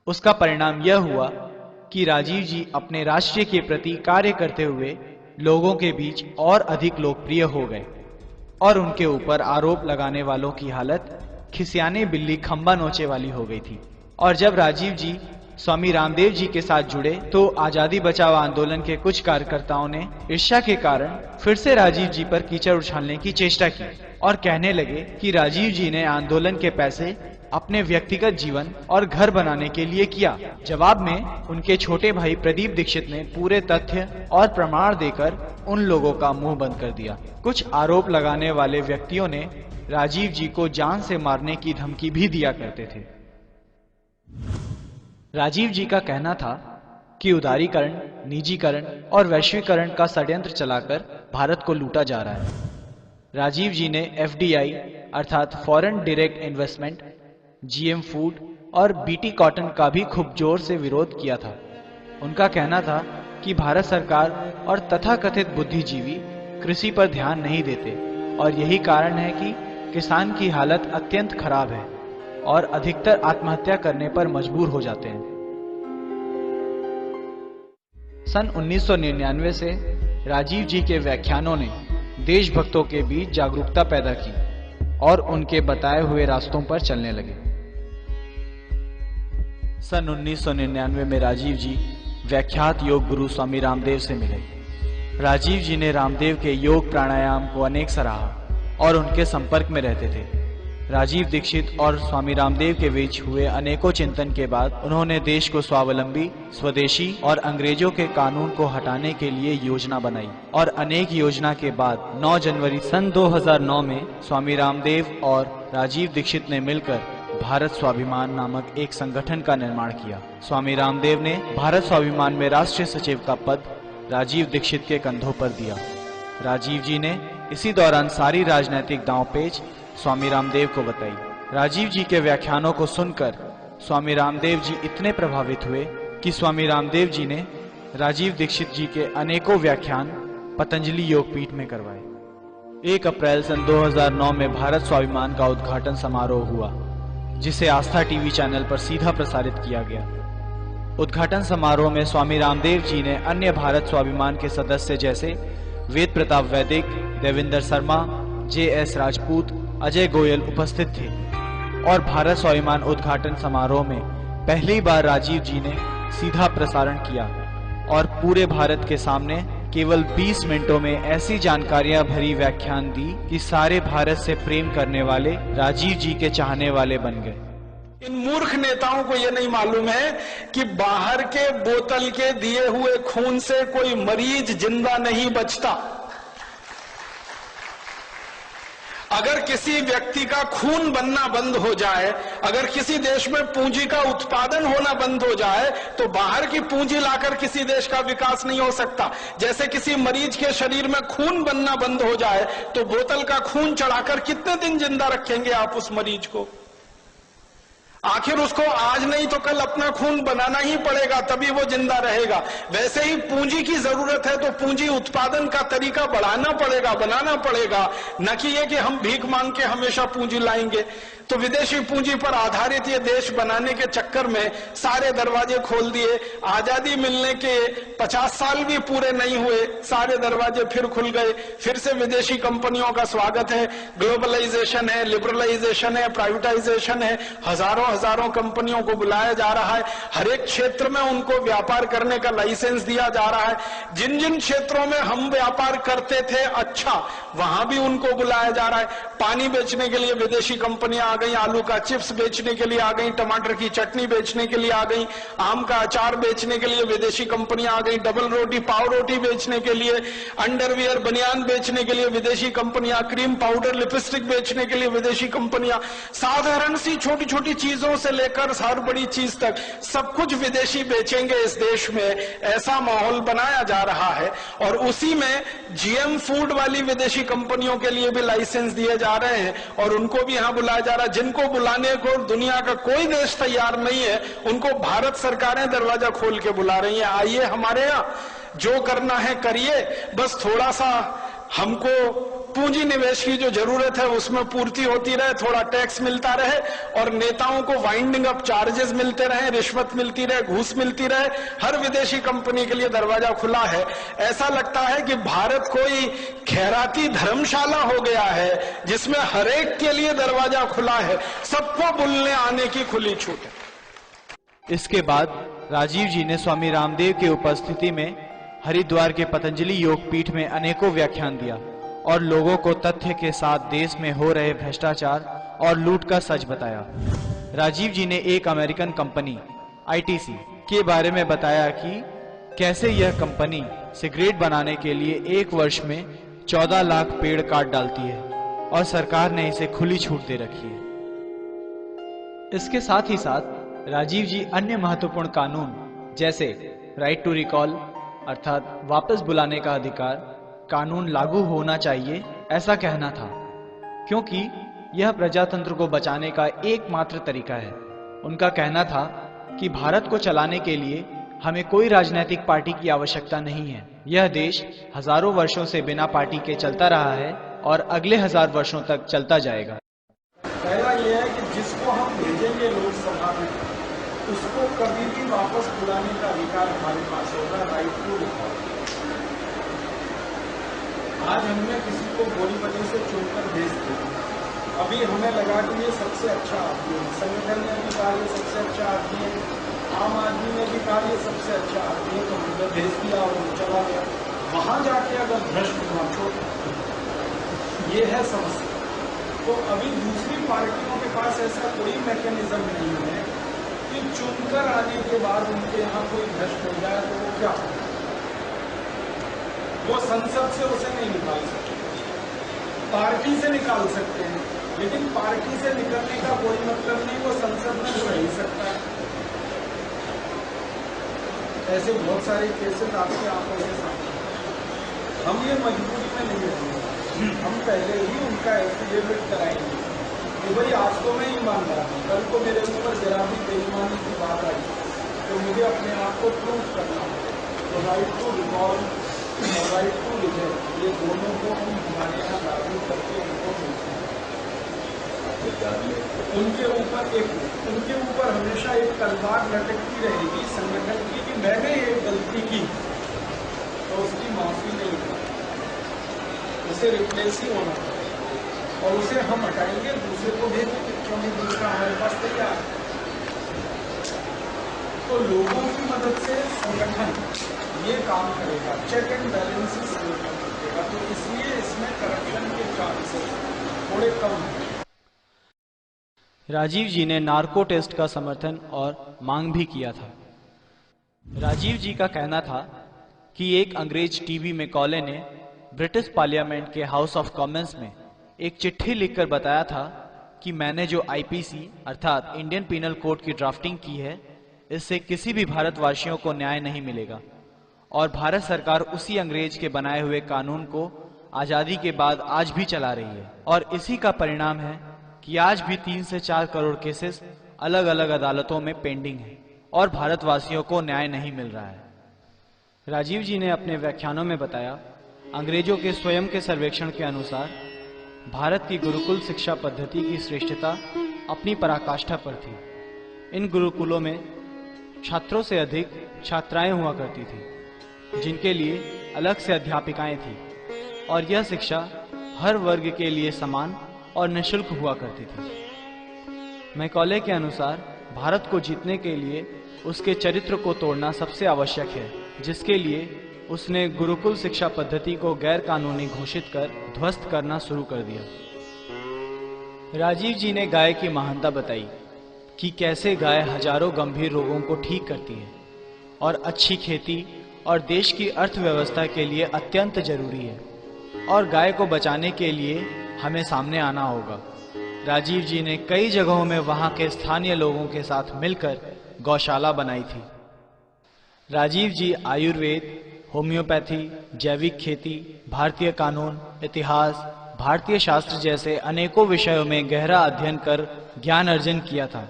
उसका परिणाम यह हुआ कि राजीव जी अपने राष्ट्र के प्रति कार्य करते हुए लोगों के बीच और अधिक लोकप्रिय हो गए और उनके ऊपर आरोप लगाने वालों की हालत खिसियाने बिल्ली खंबा नोचे वाली हो गई थी। और जब राजीव जी स्वामी रामदेव जी के साथ जुड़े तो आजादी बचाओ आंदोलन के कुछ कार्यकर्ताओं ने ईर्ष्या के कारण फिर से राजीव जी पर कीचड़ उछालने की चेष्टा की और कहने लगे कि राजीव जी ने आंदोलन के पैसे अपने व्यक्तिगत जीवन और घर बनाने के लिए किया। जवाब में उनके छोटे भाई प्रदीप दीक्षित ने पूरे तथ्य और प्रमाण देकर उन लोगों का मुंह बंद कर दिया। कुछ आरोप लगाने वाले व्यक्तियों ने राजीव जी को जान से मारने की धमकी भी दिया करते थे। राजीव जी का कहना था कि उदारीकरण, निजीकरण और वैश्वीकरण का षड्यंत्र चलाकर भारत को लूटा जा रहा है। राजीव जी ने FDI अर्थात foreign direct investment, GM food और BT कॉटन का भी खूब जोर से विरोध किया था। उनका कहना था कि भारत सरकार और तथाकथित बुद्धिजीवी कृषि पर ध्यान नहीं देते और यही कारण है कि किसान की हालत अत्यंत खराब है और अधिकतर आत्महत्या करने पर मजबूर हो जाते हैं। सन 1999 से राजीव जी के व्याख्यानों ने देशभक्तों के बीच जागरूकता पैदा की और उनके बताए हुए रास्तों पर चलने लगे। सन 1999 में राजीव जी व्याख्यात योग गुरु स्वामी रामदेव से मिले। राजीव जी ने रामदेव के योग प्राणायाम को अनेक सराहा और उनके संपर्क में रहते थे। राजीव दीक्षित और स्वामी रामदेव के बीच हुए अनेकों चिंतन के बाद उन्होंने देश को स्वावलंबी, स्वदेशी और अंग्रेजों के कानून को हटाने के लिए योजना बनाई और अनेक योजना के बाद 9 जनवरी सन 2009 में स्वामी रामदेव और राजीव दीक्षित ने मिलकर भारत स्वाभिमान नामक एक संगठन का निर्माण किया। स्वामी रामदेव ने भारत स्वाभिमान में राष्ट्रीय सचिव का पद राजीव दीक्षित के कंधों पर दिया। राजीव जी ने इसी दौरान सारी राजनीतिक दांवपेच स्वामी रामदेव को बताई। राजीव जी के व्याख्यानों को सुनकर स्वामी रामदेव जी इतने प्रभावित हुए कि स्वामी रामदेव जी ने राजीव दीक्षित जी के अनेकों व्याख्यान पतंजलि योगपीठ में करवाए। 1 अप्रैल सन 2009 में भारत स्वाभिमान का उद्घाटन समारोह हुआ, जिसे आस्था टीवी चैनल पर सीधा प्रसारित किया गया। उद्घाटन समारोह में स्वामी रामदेव जी ने अन्य भारत स्वाभिमान के सदस्य जैसे वेद प्रताप वैदिक, देवेंद्र शर्मा, JS राजपूत, अजय गोयल उपस्थित थे और भारत स्वाभिमान उद्घाटन समारोह में पहली बार राजीव जी ने सीधा प्रसारण किया और पूरे भारत के सामने केवल 20 मिनटों में ऐसी जानकारियां भरी व्याख्यान दी कि सारे भारत से प्रेम करने वाले राजीव जी के चाहने वाले बन गए। इन मूर्ख नेताओं को यह नहीं मालूम है कि बाहर के बोतल के दिए हुए खून से कोई मरीज जिंदा नहीं बचता। अगर किसी व्यक्ति का खून बनना बंद हो जाए, अगर किसी देश में पूंजी का उत्पादन होना बंद हो जाए, तो बाहर की पूंजी लाकर किसी देश का विकास नहीं हो सकता। जैसे किसी मरीज के शरीर में खून बनना बंद हो जाए तो बोतल का खून चढ़ाकर कितने दिन जिंदा रखेंगे आप उस मरीज को? आखिर उसको आज नहीं तो कल अपना खून बनाना ही पड़ेगा, तभी वो जिंदा रहेगा। वैसे ही पूंजी की जरूरत है तो पूंजी उत्पादन का तरीका बढ़ाना पड़ेगा, बनाना पड़ेगा, न कि ये कि हम भीख मांग के हमेशा पूंजी लाएंगे। तो विदेशी पूंजी पर आधारित ये देश बनाने के चक्कर में सारे दरवाजे खोल दिए। आजादी मिलने के 50 साल भी पूरे नहीं हुए, सारे दरवाजे फिर खुल गए, फिर से विदेशी कंपनियों का स्वागत है। ग्लोबलाइजेशन है, लिबरलाइजेशन है, प्राइवेटाइजेशन है, हजारों हजारों कंपनियों को बुलाया जा रहा है। हर एक क्षेत्र में उनको व्यापार करने का लाइसेंस दिया जा रहा है। जिन जिन क्षेत्रों में हम व्यापार करते थे अच्छा, वहां भी उनको बुलाया जा रहा है। पानी बेचने के लिए विदेशी कंपनियां आ गई, आलू का चिप्स बेचने के लिए आ गई, टमाटर की चटनी बेचने के लिए आ गई, आम का अचार बेचने के लिए विदेशी कंपनियां आ गई, डबल रोटी पाव रोटी बेचने के लिए, अंडरवियर बनियान बेचने के लिए विदेशी कंपनियां, क्रीम पाउडर लिपस्टिक बेचने के लिए विदेशी कंपनियां, साधारण सी छोटी छोटी चीजों से लेकर हर बड़ी चीज तक सब कुछ विदेशी बेचेंगे इस देश में, ऐसा माहौल बनाया जा रहा है। और उसी में जीएम फूड वाली विदेशी कंपनियों के लिए भी लाइसेंस दिए जा रहे हैं और उनको भी यहां बुलाया जा रहा है। जिनको बुलाने को दुनिया का कोई देश तैयार नहीं है, उनको भारत सरकारें दरवाजा खोल के बुला रही हैं, आइए हमारे यहां, जो करना है करिए, बस थोड़ा सा हमको पूंजी निवेश की जो जरूरत है उसमें पूर्ति होती रहे, थोड़ा टैक्स मिलता रहे और नेताओं को वाइंडिंग अप चार्जेस मिलते रहे, रिश्वत मिलती रहे, घूस मिलती रहे। हर विदेशी कंपनी के लिए दरवाजा खुला है। ऐसा लगता है कि भारत कोई खैराती धर्मशाला हो गया है जिसमें हर एक के लिए दरवाजा खुला है, सबको बुलने आने की खुली छूट है। इसके बाद राजीव जी ने स्वामी रामदेव की उपस्थिति में हरिद्वार के पतंजलि योग पीठ में अनेकों व्याख्यान दिया और लोगों को तथ्य के साथ देश में हो रहे भ्रष्टाचार और लूट का सच बताया। राजीव जी ने एक अमेरिकन कंपनी आईटीसी के बारे में बताया कि कैसे यह कंपनी सिगरेट बनाने के लिए 1 वर्ष में 14 लाख पेड़ काट डालती है और सरकार ने इसे खुली छूट दे रखी है। इसके साथ ही साथ राजीव जी अन्य महत्वपूर्ण कानून जैसे राइट टू रिकॉल अर्थात वापस बुलाने का अधिकार कानून लागू होना चाहिए, ऐसा कहना था, क्योंकि यह प्रजातंत्र को बचाने का एकमात्र तरीका है। उनका कहना था कि भारत को चलाने के लिए हमें कोई राजनीतिक पार्टी की आवश्यकता नहीं है। यह देश हजारों वर्षों से बिना पार्टी के चलता रहा है और अगले 1000 वर्षों तक चलता जाएगा। पहला यह है कि जिसको हम भेजेंगे लोकसभा में उसको कभी भी वापस बुलाने का अधिकार हमारे पास होगा, राइट टू रिकॉल। आज हमने किसी को गोली वजह से चुनकर भेज दिया, अभी हमें लगा कि ये सबसे अच्छा आदमी है, संगठन ने भी कहा ये सबसे अच्छा आदमी है, आम आदमी ने भी कहा ये सबसे अच्छा आदमी है, तो हमने भेज दिया और वो चला गया। वहां जाके अगर भ्रष्ट पहुंचो, ये है समस्या। तो अभी दूसरी पार्टियों के पास ऐसा कोई मैकेनिज्म नहीं है कि चुनकर आने के बाद उनके यहाँ कोई भ्रष्ट हो जाए तो वो क्या हो, वो संसद से उसे नहीं निकाल सकते, पार्टी से निकाल सकते हैं, लेकिन पार्टी से निकलने का कोई मतलब नहीं, वो संसद में तो रह सकता है। ऐसे बहुत सारे केसेस आपके आंखों के सामने। हम ये मजबूरी में नहीं रहेंगे, हम पहले ही उनका एफिडेविट कराएंगे कि भाई आज तो मैं ईमानदार हूँ, कल को मेरे ऊपर जरा भी बेईमानी की बात आई तो मुझे अपने आप को प्रूव करना है। तो राइट टू रिकॉल और राइट टू रिजेक्ट, ये दोनों को हम हमारे यहाँ लागू करके उनको मिलते हैं। उनके ऊपर हमेशा एक तलवार लटकती रहेगी संगठन की कि मैंने एक गलती की तो उसकी माफी नहीं है, उसे रिप्लेस ही होना है और उसे हम हटाएंगे, दूसरे को भेजेंगे, क्योंकि दूसरा हमारे पास तैयार है। तो लोगों की मदद से संगठन ये काम करेगा, चेक एंड बैलेंसेस करेगा, तो इसलिए इसमें करप्शन के चांसेस थोड़े कम हैं। राजीव जी ने नार्को टेस्ट का समर्थन और मांग भी किया था। राजीव जी का कहना था कि एक अंग्रेज टीवी मैकॉले ने ब्रिटिश पार्लियामेंट के हाउस ऑफ कॉमन्स में एक चिट्ठी लिखकर बताया था कि मैंने जो आईपीसी अर्थात इंडियन पीनल कोड की ड्राफ्टिंग की है, इससे किसी भी भारतवासियों को न्याय नहीं मिलेगा और भारत सरकार उसी अंग्रेज के बनाए हुए कानून को आजादी के बाद आज भी चला रही है और इसी का परिणाम है कि आज भी 3 से 4 करोड़ केसेस अलग अलग अदालतों में पेंडिंग है और भारतवासियों को न्याय नहीं मिल रहा है। राजीव जी ने अपने व्याख्यानों में बताया, अंग्रेजों के स्वयं के सर्वेक्षण के अनुसार भारत की गुरुकुल शिक्षा पद्धति की श्रेष्ठता अपनी पराकाष्ठा पर थी। इन गुरुकुलों में छात्रों से अधिक छात्राएं हुआ करती थी, जिनके लिए अलग से अध्यापिकाएं थी, और यह शिक्षा हर वर्ग के लिए समान और निःशुल्क हुआ करती थी। मैकॉले के अनुसार भारत को जीतने के लिए उसके चरित्र को तोड़ना सबसे आवश्यक है, जिसके लिए उसने गुरुकुल शिक्षा पद्धति को गैर कानूनी घोषित कर ध्वस्त करना शुरू कर दिया। राजीव जी ने गाय की महानता बताई कि कैसे गाय हजारों गंभीर रोगों को ठीक करती है और अच्छी खेती और देश की अर्थव्यवस्था के लिए अत्यंत जरूरी है, और गाय को बचाने के लिए हमें सामने आना होगा। राजीव जी ने कई जगहों में वहां के स्थानीय लोगों के साथ मिलकर गौशाला बनाई थी। राजीव जी आयुर्वेद, होम्योपैथी, जैविक खेती, भारतीय कानून, इतिहास, भारतीय शास्त्र जैसे अनेकों विषयों में गहरा अध्ययन कर ज्ञान अर्जन किया था,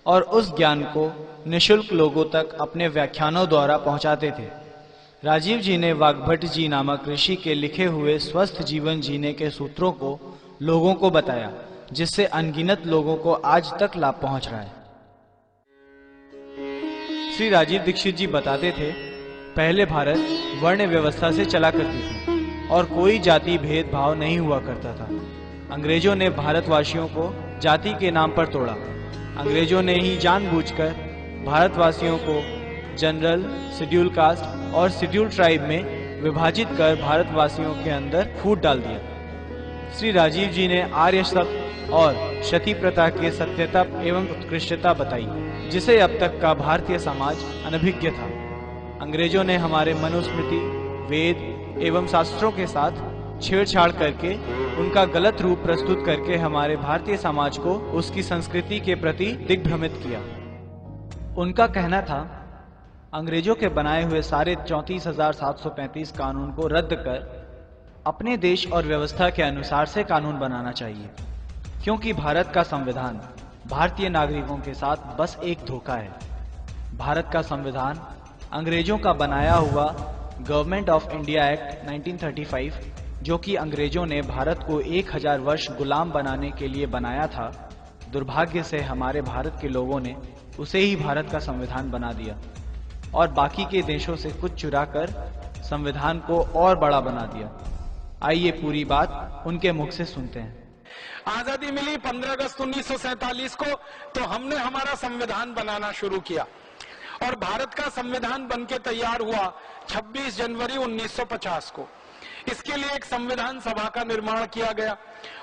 और उस ज्ञान को निःशुल्क लोगों तक अपने व्याख्यानों द्वारा पहुंचाते थे। राजीव जी ने वाग्भट जी नामक ऋषि के लिखे हुए स्वस्थ जीवन जीने के सूत्रों को लोगों को बताया, जिससे अनगिनत लोगों को आज तक लाभ पहुंच रहा है। श्री राजीव दीक्षित जी बताते थे, पहले भारत वर्ण व्यवस्था से चला करती थी और कोई जाति भेदभाव नहीं हुआ करता था। अंग्रेजों ने भारतवासियों को जाति के नाम पर तोड़ा। अंग्रेजों ने ही जानबूझकर भारतवासियों को जनरल, शेड्यूल कास्ट और शेड्यूल ट्राइब में विभाजित कर भारतवासियों के अंदर फूट डाल दिया। श्री राजीव जी ने आर्य शब्द और सती प्रथा के सत्यता एवं उत्कृष्टता बताई, जिसे अब तक का भारतीय समाज अनभिज्ञ था। अंग्रेजों ने हमारे मनुस्मृति, वेद एवं शास्त्रों के साथ छेड़छाड़ करके उनका गलत रूप प्रस्तुत करके हमारे भारतीय समाज को उसकी संस्कृति के प्रति दिग्भ्रमित किया। उनका कहना था, अंग्रेजों के बनाए हुए सारे 34,735 कानून को रद्द कर अपने देश और व्यवस्था के अनुसार से कानून बनाना चाहिए, क्योंकि भारत का संविधान भारतीय नागरिकों के साथ बस एक धोखा है। भारत का संविधान अंग्रेजों का बनाया हुआ गवर्नमेंट ऑफ इंडिया एक्ट 1935, जो कि अंग्रेजों ने भारत को 1000 वर्ष गुलाम बनाने के लिए बनाया था, दुर्भाग्य से हमारे भारत के लोगों ने उसे ही भारत का संविधान बना दिया और बाकी के देशों से कुछ चुराकर संविधान को और बड़ा बना दिया। आइए पूरी बात उनके मुख से सुनते हैं। आजादी मिली 15 अगस्त 1947 को, तो हमने हमारा संविधान बनाना शुरू किया और भारत का संविधान बनके तैयार हुआ 26 जनवरी 1950 को। इसके लिए एक संविधान सभा का निर्माण किया गया।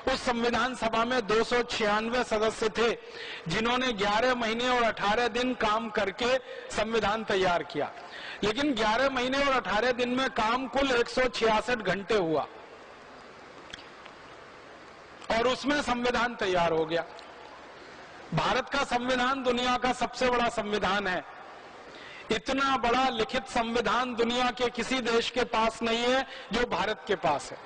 उस संविधान सभा में 296 सदस्य थे, जिन्होंने 11 महीने और 18 दिन काम करके संविधान तैयार किया। लेकिन 11 महीने और 18 दिन में काम कुल 166 घंटे हुआ और उसमें संविधान तैयार हो गया। भारत का संविधान दुनिया का सबसे बड़ा संविधान है। इतना बड़ा लिखित संविधान दुनिया के किसी देश के पास नहीं है जो भारत के पास है।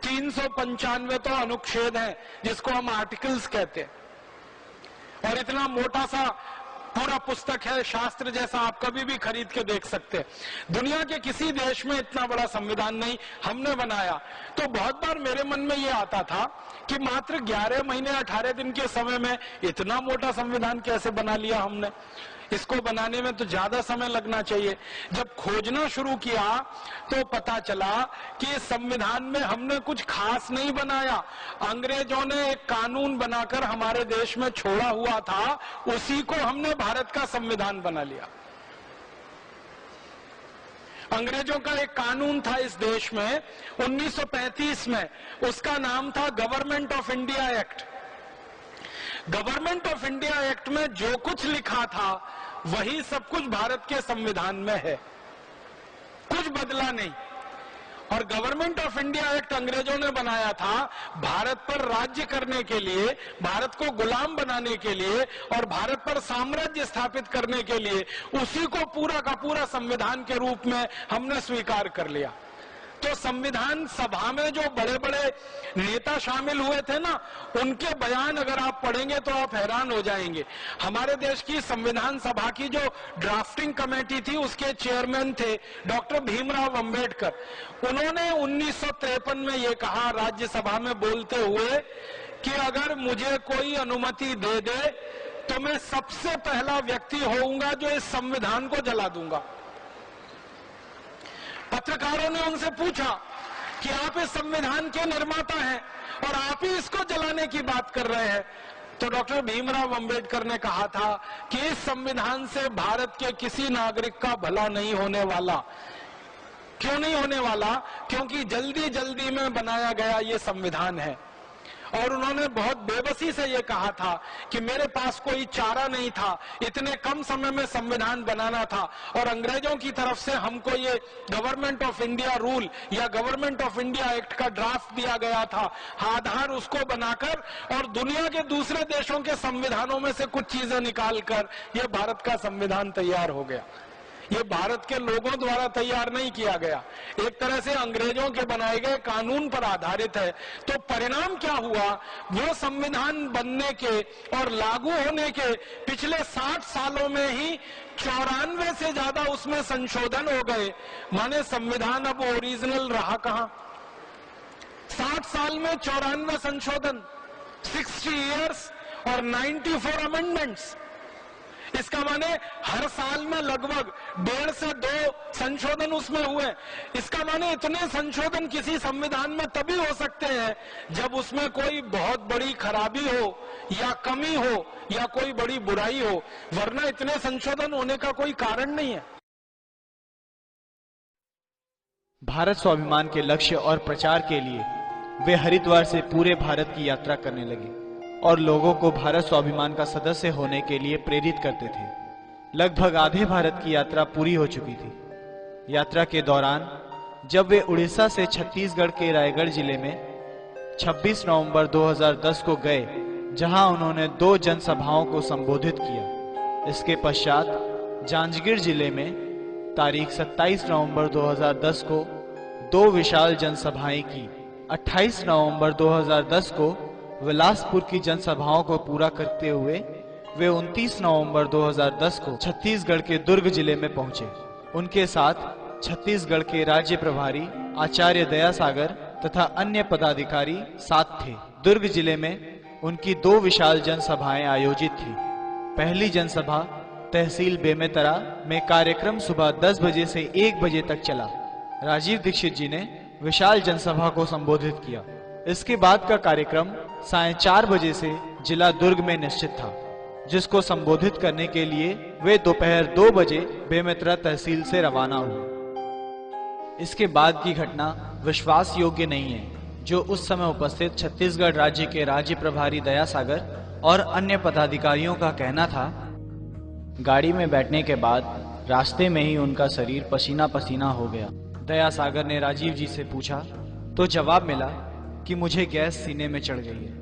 395 तो अनुच्छेद हैं, जिसको हम आर्टिकल्स कहते हैं, और इतना मोटा सा पूरा पुस्तक है, शास्त्र जैसा, आप कभी भी खरीद के देख सकते हैं। दुनिया के किसी देश में इतना बड़ा संविधान नहीं, हमने बनाया। तो बहुत बार मेरे मन में ये आता था कि मात्र 11 महीने 18 दिन के समय में इतना मोटा संविधान कैसे बना लिया हमने। इसको बनाने में तो ज्यादा समय लगना चाहिए। जब खोजना शुरू किया तो पता चला कि इस संविधान में हमने कुछ खास नहीं बनाया। अंग्रेजों ने एक कानून बनाकर हमारे देश में छोड़ा हुआ था, उसी को हमने भारत का संविधान बना लिया। अंग्रेजों का एक कानून था इस देश में 1935 में, उसका नाम था government of India act. Government of India act में जो कुछ लिखा था वही सब कुछ भारत के संविधान में है, कुछ बदला नहीं। और गवर्नमेंट ऑफ इंडिया एक्ट अंग्रेजों ने बनाया था भारत पर राज्य करने के लिए, भारत को गुलाम बनाने के लिए और भारत पर साम्राज्य स्थापित करने के लिए। उसी को पूरा का पूरा संविधान के रूप में हमने स्वीकार कर लिया। तो संविधान सभा में जो बड़े बड़े नेता शामिल हुए थे ना, उनके बयान अगर आप पढ़ेंगे तो आप हैरान हो जाएंगे। हमारे देश की संविधान सभा की जो ड्राफ्टिंग कमेटी थी, उसके चेयरमैन थे डॉक्टर भीमराव अंबेडकर। उन्होंने 1953 में ये कहा राज्यसभा में बोलते हुए कि अगर मुझे कोई अनुमति दे दे तो मैं सबसे पहला व्यक्ति होऊंगा जो इस संविधान को जला दूंगा। पत्रकारों ने उनसे पूछा कि आप इस संविधान के निर्माता हैं और आप ही इसको जलाने की बात कर रहे हैं। तो डॉक्टर भीमराव अंबेडकर ने कहा था कि इस संविधान से भारत के किसी नागरिक का भला नहीं होने वाला। क्यों नहीं होने वाला? क्योंकि जल्दी जल्दी में बनाया गया ये संविधान है। और उन्होंने बहुत बेबसी से ये कहा था कि मेरे पास कोई चारा नहीं था, इतने कम समय में संविधान बनाना था और अंग्रेजों की तरफ से हमको ये गवर्नमेंट ऑफ इंडिया रूल या गवर्नमेंट ऑफ इंडिया एक्ट का ड्राफ्ट दिया गया था। आधार उसको बनाकर और दुनिया के दूसरे देशों के संविधानों में से कुछ चीजें निकालकर ये भारत का संविधान तैयार हो गया। ये भारत के लोगों द्वारा तैयार नहीं किया गया, एक तरह से अंग्रेजों के बनाए गए कानून पर आधारित है। तो परिणाम क्या हुआ? वो संविधान बनने के और लागू होने के पिछले 60 सालों में ही 94 से ज्यादा उसमें संशोधन हो गए। माने संविधान अब ओरिजिनल रहा कहां? 60 साल में 94 संशोधन, 60 इयर्स और 94 अमेंडमेंट्स। इसका माने हर साल में लगभग 1.5 से 2 संशोधन उसमें हुए। इसका माने इतने संशोधन किसी संविधान में तभी हो सकते हैं जब उसमें कोई बहुत बड़ी खराबी हो या कमी हो या कोई बड़ी बुराई हो, वरना इतने संशोधन होने का कोई कारण नहीं है। भारत स्वाभिमान के लक्ष्य और प्रचार के लिए वे हरिद्वार से पूरे भारत की यात्रा करने लगे और लोगों को भारत स्वाभिमान का सदस्य होने के लिए प्रेरित करते थे। लगभग आधे भारत की यात्रा पूरी हो चुकी थी। यात्रा के दौरान जब वे उड़ीसा से छत्तीसगढ़ के रायगढ़ जिले में 26 नवंबर 2010 को गए, जहां उन्होंने 2 जनसभाओं को संबोधित किया। इसके पश्चात जांजगीर जिले में तारीख 27 नवंबर 2010 को 2 विशाल जनसभाएं की। 28 नवंबर 2010 को विलासपुर की जनसभाओं को पूरा करते हुए वे 29 नवंबर 2010 को छत्तीसगढ़ के दुर्ग जिले में पहुंचे। उनके साथ छत्तीसगढ़ के राज्य प्रभारी आचार्य दयासागर तथा अन्य पदाधिकारी साथ थे। दुर्ग जिले में उनकी 2 विशाल जनसभाएं आयोजित थी। पहली जनसभा तहसील बेमेतरा में कार्यक्रम सुबह 10 बजे से 1 बजे तक चला। राजीव दीक्षित जी ने विशाल जनसभा को संबोधित किया। इसके बाद का कार्यक्रम सायं 4 बजे से जिला दुर्ग में निश्चित था, जिसको संबोधित करने के लिए वे दोपहर 2 बजे बेमेतरा तहसील से रवाना हुए। इसके बाद की घटना विश्वास योग्य नहीं है, जो उस समय उपस्थित छत्तीसगढ़ राज्य के राज्य प्रभारी दयासागर और अन्य पदाधिकारियों का कहना था। गाड़ी में बैठने के बाद रास्ते में ही उनका शरीर पसीना पसीना हो गया। दयासागर ने राजीव जी से पूछा तो जवाब मिला कि मुझे गैस सीने में चढ़ गई है,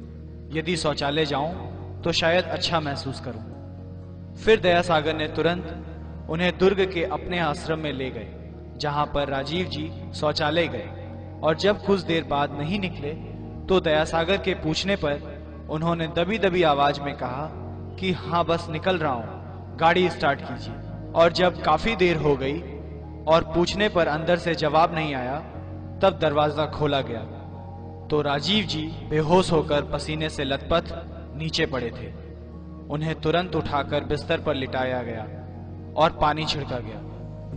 यदि शौचालय जाऊं तो शायद अच्छा महसूस करूं। फिर दयासागर ने तुरंत उन्हें दुर्ग के अपने आश्रम में ले गए, जहां पर राजीव जी शौचालय गए और जब कुछ देर बाद नहीं निकले तो दयासागर के पूछने पर उन्होंने दबी दबी आवाज में कहा कि हाँ बस निकल रहा हूं, गाड़ी स्टार्ट कीजिए। और जब काफी देर हो गई और पूछने पर अंदर से जवाब नहीं आया, तब दरवाजा खोला गया तो राजीव जी बेहोश होकर पसीने से लथपथ नीचे पड़े थे। उन्हें तुरंत उठाकर बिस्तर पर लिटाया गया और पानी छिड़का गया।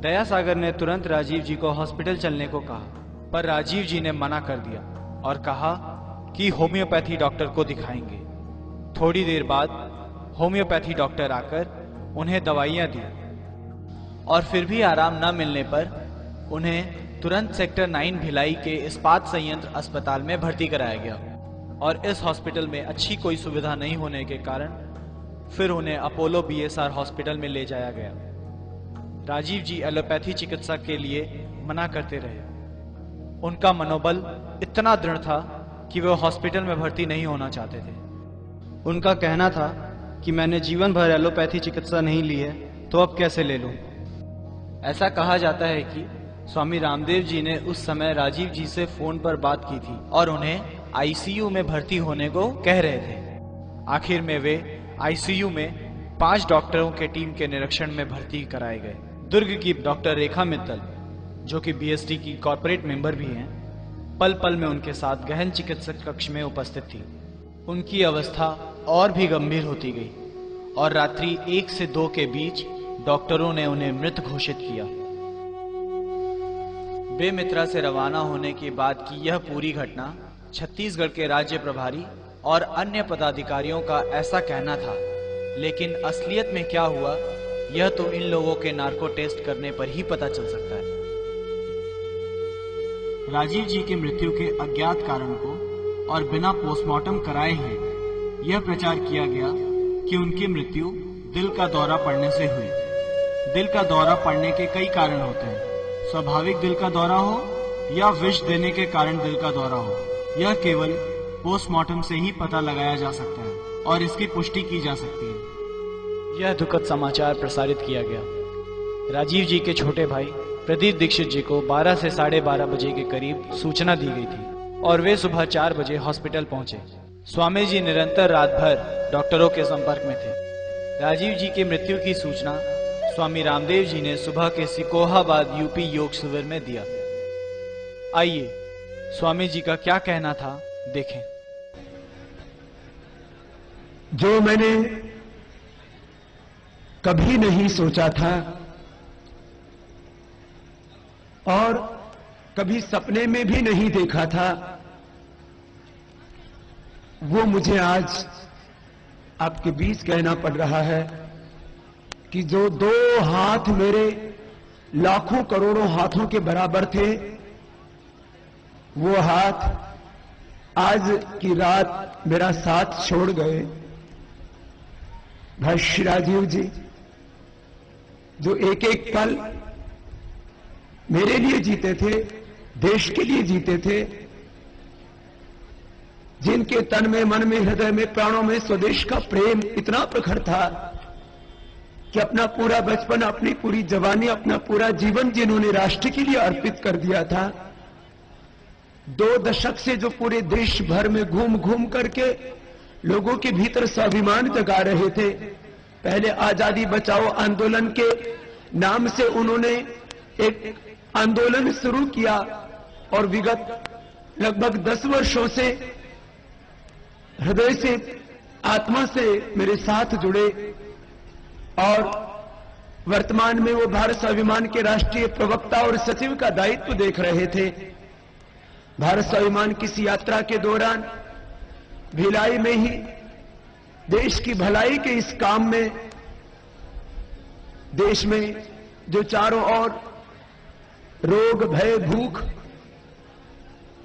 दयासागर ने तुरंत राजीव जी को हॉस्पिटल चलने को कहा, पर राजीव जी ने मना कर दिया और कहा कि होम्योपैथी डॉक्टर को दिखाएंगे। थोड़ी देर बाद होम्योपैथी डॉक्टर आकर उन्हें दवाइयां दी और फिर भी आराम न मिलने पर उन्हें तुरंत सेक्टर 9 भिलाई के इस्पात संयंत्र अस्पताल में भर्ती कराया गया और इस हॉस्पिटल में अच्छी कोई सुविधा नहीं होने के कारण फिर उन्हें अपोलो बीएसआर हॉस्पिटल में ले जाया गया। राजीव जी एलोपैथी चिकित्सा के लिए मना करते रहे। उनका मनोबल इतना दृढ़ था कि वे हॉस्पिटल में भर्ती नहीं होना चाहते थे। उनका कहना था कि मैंने जीवन भर एलोपैथी चिकित्सा नहीं ली है, तो अब कैसे ले लूं। ऐसा कहा जाता है कि स्वामी रामदेव जी ने उस समय राजीव जी से फोन पर बात की थी और उन्हें आईसीयू में भर्ती होने को कह रहे थे। आखिर में वे आईसीयू में 5 डॉक्टरों के टीम के निरीक्षण में भर्ती कराए गए। दुर्ग की डॉक्टर रेखा मित्तल, जो कि बीएसटी की कॉर्पोरेट मेंबर भी हैं, पल पल में उनके साथ गहन चिकित्सक कक्ष में उपस्थित थी। उनकी अवस्था और भी गंभीर होती गई और रात्रि 1 से 2 के बीच डॉक्टरों ने उन्हें मृत घोषित किया। बेमित्रा से रवाना होने के बाद की यह पूरी घटना छत्तीसगढ़ के राज्य प्रभारी और अन्य पदाधिकारियों का ऐसा कहना था, लेकिन असलियत में क्या हुआ यह तो इन लोगों के नार्को टेस्ट करने पर ही पता चल सकता है। राजीव जी की मृत्यु के अज्ञात कारण को और बिना पोस्टमार्टम कराए ही यह प्रचार किया गया कि उनकी मृत्यु दिल का दौरा पड़ने से हुई। दिल का दौरा पड़ने के कई कारण होते हैं, स्वाभाविक दिल का दौरा हो या विष देने के कारण दिल का दौरा हो, यह केवल पोस्टमार्टम से ही पता लगाया जा सकता है और इसकी पुष्टि की जा सकती है। यह दुखद समाचार प्रसारित किया गया। राजीव जी के छोटे भाई प्रदीप दीक्षित जी को 12 से 12:30 बजे के करीब सूचना दी गई थी और वे सुबह 4 बजे हॉस्पिटल पहुंचे। स्वामी जी निरंतर रात भर डॉक्टरों के संपर्क में थे। राजीव जी की मृत्यु की सूचना स्वामी रामदेव जी ने सुबह के सिकोहाबाद यूपी योग शिविर में दिया। आइए स्वामी जी का क्या कहना था देखें। जो मैंने कभी नहीं सोचा था और कभी सपने में भी नहीं देखा था, वो मुझे आज आपके बीच कहना पड़ रहा है कि जो 2 हाथ मेरे लाखों करोड़ों हाथों के बराबर थे, वो हाथ आज की रात मेरा साथ छोड़ गए। भाई श्री राजीव जी जो एक एक पल मेरे लिए जीते थे, देश के लिए जीते थे, जिनके तन में, मन में, हृदय में, प्राणों में स्वदेश का प्रेम इतना प्रखर था कि अपना पूरा बचपन, अपनी पूरी जवानी, अपना पूरा जीवन जिन्होंने राष्ट्र के लिए अर्पित कर दिया था। 2 दशक से जो पूरे देश भर में घूम घूम करके लोगों के भीतर स्वाभिमान जगा रहे थे। पहले आजादी बचाओ आंदोलन के नाम से उन्होंने एक आंदोलन शुरू किया और विगत लगभग 10 वर्षों से हृदय से, आत्मा से मेरे साथ जुड़े और वर्तमान में वो भारत स्वाभिमान के राष्ट्रीय प्रवक्ता और सचिव का दायित्व देख रहे थे। भारत स्वाभिमान की इस यात्रा के दौरान भिलाई में ही देश की भलाई के इस काम में देश में जो चारों ओर रोग, भय, भूख,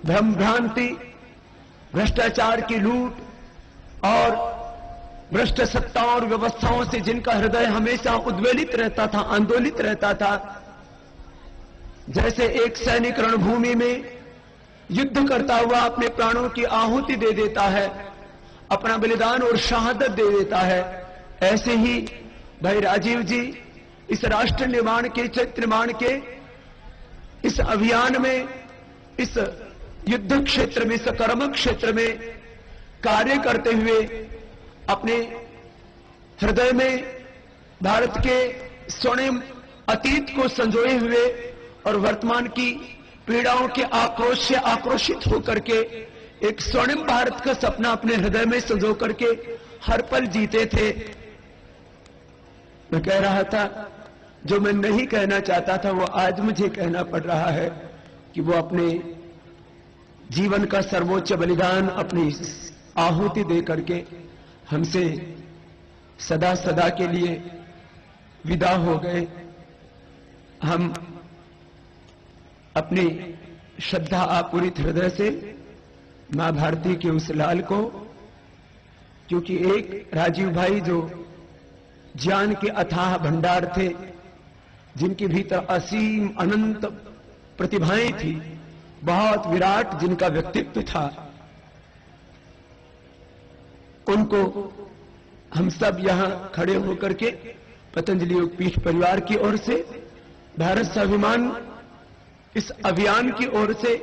भ्रम भ्रांति, भ्रष्टाचार की लूट और भ्रष्ट सत्ताओं और व्यवस्थाओं से जिनका हृदय हमेशा उद्वेलित रहता था, आंदोलित रहता था, जैसे एक सैनिक रणभूमि में युद्ध करता हुआ अपने प्राणों की आहुति दे देता है, अपना बलिदान और शहादत दे देता है, ऐसे ही भाई राजीव जी इस राष्ट्र निर्माण के, चरित्र निर्माण के इस अभियान में, इस युद्ध क्षेत्र में, इस कर्म क्षेत्र में कार्य करते हुए अपने हृदय में भारत के स्वर्णिम अतीत को संजोए हुए और वर्तमान की पीड़ाओं के आक्रोश से आक्रोशित होकर के एक स्वर्णिम भारत का सपना अपने हृदय में संजो करके हर पल जीते थे। मैं कह रहा था, जो मैं नहीं कहना चाहता था वो आज मुझे कहना पड़ रहा है कि वो अपने जीवन का सर्वोच्च बलिदान, अपनी आहुति दे करके हमसे सदा सदा के लिए विदा हो गए। हम अपनी श्रद्धा आपूरित हृदय से मां भारती के उस लाल को, क्योंकि एक राजीव भाई जो ज्ञान के अथाह भंडार थे, जिनके भीतर असीम अनंत प्रतिभाएं थी, बहुत विराट जिनका व्यक्तित्व था, उनको हम सब यहां खड़े होकर के पतंजलि योगपीठ परिवार की ओर से, भारत स्वाभिमान इस अभियान की ओर से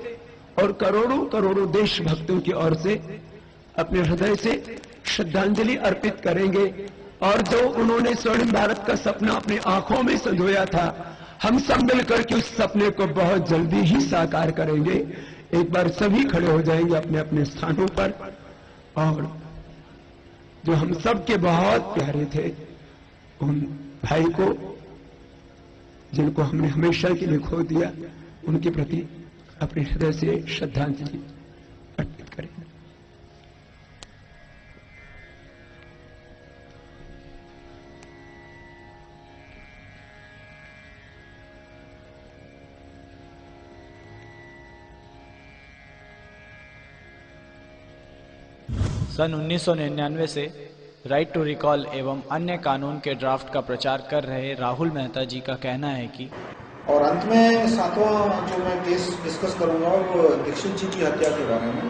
और करोड़ों करोड़ों देशभक्तों की ओर से अपने हृदय से श्रद्धांजलि अर्पित करेंगे। और जो उन्होंने स्वर्णिम भारत का सपना अपनी आंखों में संजोया था, हम सब मिलकर के उस सपने को बहुत जल्दी ही साकार करेंगे। एक बार सभी खड़े हो जाएंगे अपने अपने स्थानों पर और जो हम सब के बहुत प्यारे थे, उन भाई को जिनको हमने हमेशा के लिए खो दिया, उनके प्रति अपने हृदय से श्रद्धांजलि अर्पित करें। सन 1999 से राइट टू रिकॉल एवं अन्य कानून के ड्राफ्ट का प्रचार कर रहे राहुल मेहता जी का कहना है कि और अंत में सातवां जो मैं केस डिस्कस करूंगा वो दीक्षित जी की हत्या के बारे में।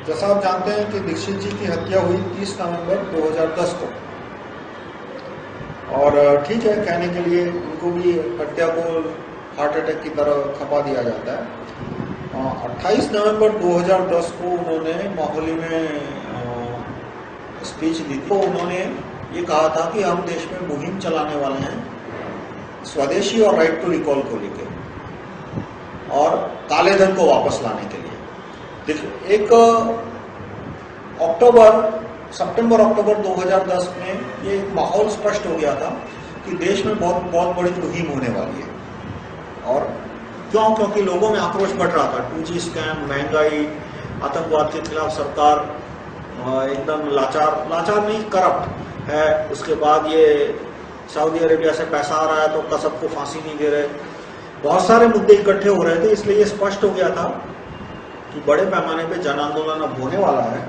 जैसा आप जानते हैं कि दीक्षित जी की हत्या हुई 30 नवंबर 2010 को, और ठीक है, कहने के लिए उनको भी हत्या को हार्ट अटैक की तरह खपा दिया जाता है। 28 नवंबर 2010 को उन्होंने माहौली में स्पीच दी थी। तो उन्होंने ये कहा था कि हम देश में मुहिम चलाने वाले हैं स्वदेशी और राइट टू रिकॉल को लेकर और काले धन को वापस लाने के लिए। एक सितंबर अक्टूबर 2010 में ये माहौल स्पष्ट हो गया था कि देश में बहुत बड़ी मुहिम होने वाली है। और क्यों? क्योंकि लोगों में आक्रोश बढ़ रहा था। 2G स्कैम, महंगाई, आतंकवाद के खिलाफ सरकार एकदम लाचार नहीं, करप्ट है। उसके बाद ये सऊदी अरेबिया से पैसा आ रहा है तो कसब को फांसी नहीं दे रहे। बहुत सारे मुद्दे इकट्ठे हो रहे थे, इसलिए ये स्पष्ट हो गया था कि बड़े पैमाने पे जन आंदोलन अब होने वाला है।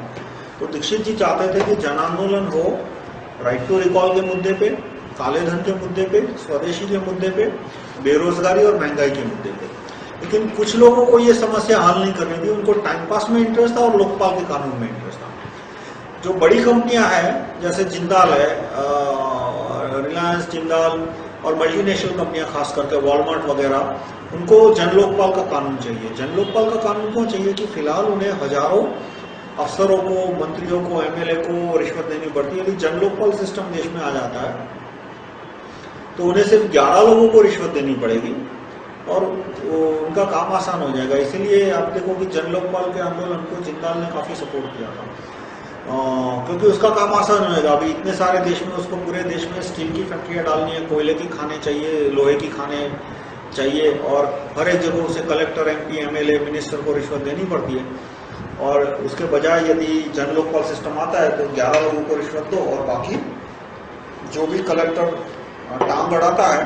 तो दीक्षित जी चाहते थे कि जन आंदोलन हो राइट टू रिकॉल के मुद्दे पे, काले धन के मुद्दे पे, स्वदेशी के मुद्दे पे, बेरोजगारी और महंगाई के मुद्दे पे। लेकिन कुछ लोगों को ये समस्या हल नहीं करनी थी, उनको टाइम पास में इंटरेस्ट था और लोकपाल के कानून में इंटरेस्ट था। जो बड़ी कंपनियां हैं जैसे जिंदाल है, रिलायंस, जिंदाल और मल्टीनेशनल कंपनियां खास करके वॉलमार्ट वगैरह, उनको जन लोकपाल का कानून चाहिए। जन लोकपाल का कानून क्यों चाहिए? कि फिलहाल उन्हें हजारों अफसरों को, मंत्रियों को, MLA को रिश्वत देनी पड़ती है। यदि जन लोकपाल सिस्टम देश में आ जाता है तो उन्हें सिर्फ 11 लोगों को रिश्वत देनी पड़ेगी और उनका काम आसान हो जाएगा। इसीलिए आप देखो कि जन लोकपाल के आंदोलन को जिंदाल ने काफी सपोर्ट किया था, क्योंकि उसका काम आसान होगा। अभी इतने सारे देश में उसको पूरे देश में स्टील की फैक्ट्रियां डालनी है, कोयले की खाने चाहिए, लोहे की खाने चाहिए, और हर एक जगह उसे कलेक्टर, MP, MLA, मिनिस्टर को रिश्वत देनी पड़ती है। और उसके बजाय यदि जन लोकपाल सिस्टम आता है तो 11 लोगों को रिश्वत दो और बाकी जो भी कलेक्टर टांग अड़ाता है,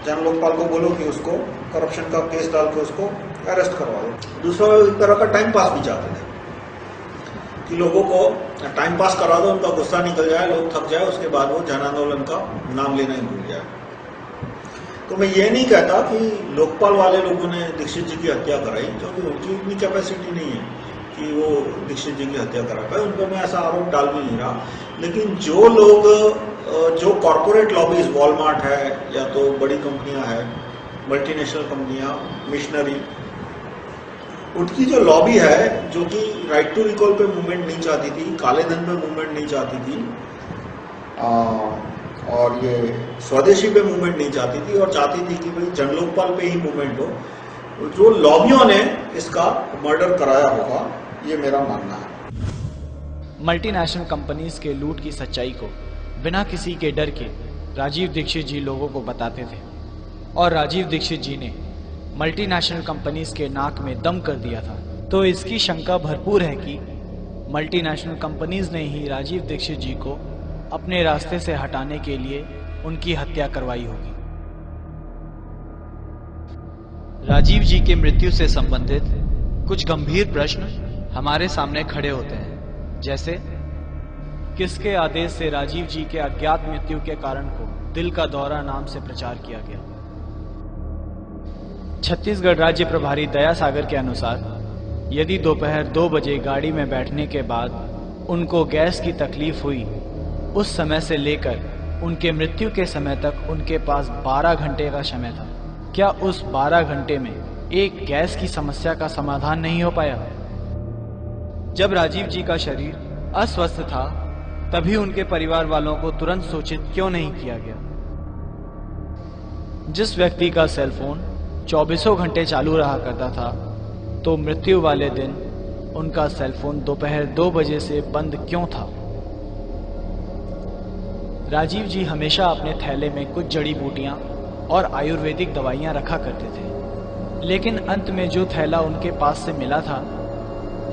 जन लोकपाल को बोलो कि उसको करप्शन का केस डाल के उसको अरेस्ट करवा दो। दूसरा एक तरह का टाइम पास भी चाहते थे कि लोगों को टाइम पास करा दो, उनका गुस्सा निकल जाए, लोग थक जाए, उसके बाद वो जन आंदोलन का नाम लेना ही भूल जाए। तो मैं ये नहीं कहता कि लोकपाल वाले लोगों ने दीक्षित जी की हत्या कराई, क्योंकि उनकी इतनी कैपेसिटी नहीं है कि वो दीक्षित जी की हत्या करा पाए। उन पर मैं ऐसा आरोप डाल भी नहीं रहा। लेकिन जो लोग, जो कॉर्पोरेट लॉबीज, वॉलमार्ट है या तो बड़ी कंपनियां हैं, मल्टीनेशनल कंपनियां, मिशनरी, उनकी जो लॉबी है, जो कि राइट टू रिकॉल पे मूवमेंट नहीं चाहती थी, काले धन पे मूवमेंट नहीं चाहती थी, और ये स्वदेशी पे मूवमेंट नहीं चाहती थी, और चाहती थी कि भाई जन लोकपाल पे ही मूवमेंट हो, जो लॉबियों ने इसका मर्डर कराया होगा, ये मेरा मानना है। मल्टीनेशनल कंपनीज के लूट की सच्चाई को बिना किसी के डर के राजीव दीक्षित जी लोगों को बताते थे, और राजीव दीक्षित जी ने मल्टीनेशनल कंपनीज के नाक में दम कर दिया था। तो इसकी शंका भरपूर है कि मल्टीनेशनल कंपनीज ने ही राजीव दीक्षित जी को अपने रास्ते से हटाने के लिए उनकी हत्या करवाई होगी। राजीव जी के मृत्यु से संबंधित कुछ गंभीर प्रश्न हमारे सामने खड़े होते हैं, जैसे किसके आदेश से राजीव जी के अज्ञात मृत्यु के कारण को दिल का दौरा नाम से प्रचार किया गया। छत्तीसगढ़ राज्य प्रभारी दया सागर के अनुसार यदि दोपहर 2 बजे गाड़ी में बैठने के बाद उनको गैस की तकलीफ हुई, उस समय से लेकर उनके मृत्यु के समय तक उनके पास 12 घंटे का समय था। क्या उस 12 घंटे में एक गैस की समस्या का समाधान नहीं हो पाया? जब राजीव जी का शरीर अस्वस्थ था, तभी उनके परिवार वालों को तुरंत सूचित क्यों नहीं किया गया? जिस व्यक्ति का सेलफोन 24 घंटे चालू रहा करता था, तो मृत्यु वाले दिन उनका सेलफोन दोपहर 2 बजे से बंद क्यों था? राजीव जी हमेशा अपने थैले में कुछ जड़ी बूटियां और आयुर्वेदिक दवाइयां रखा करते थे, लेकिन अंत में जो थैला उनके पास से मिला था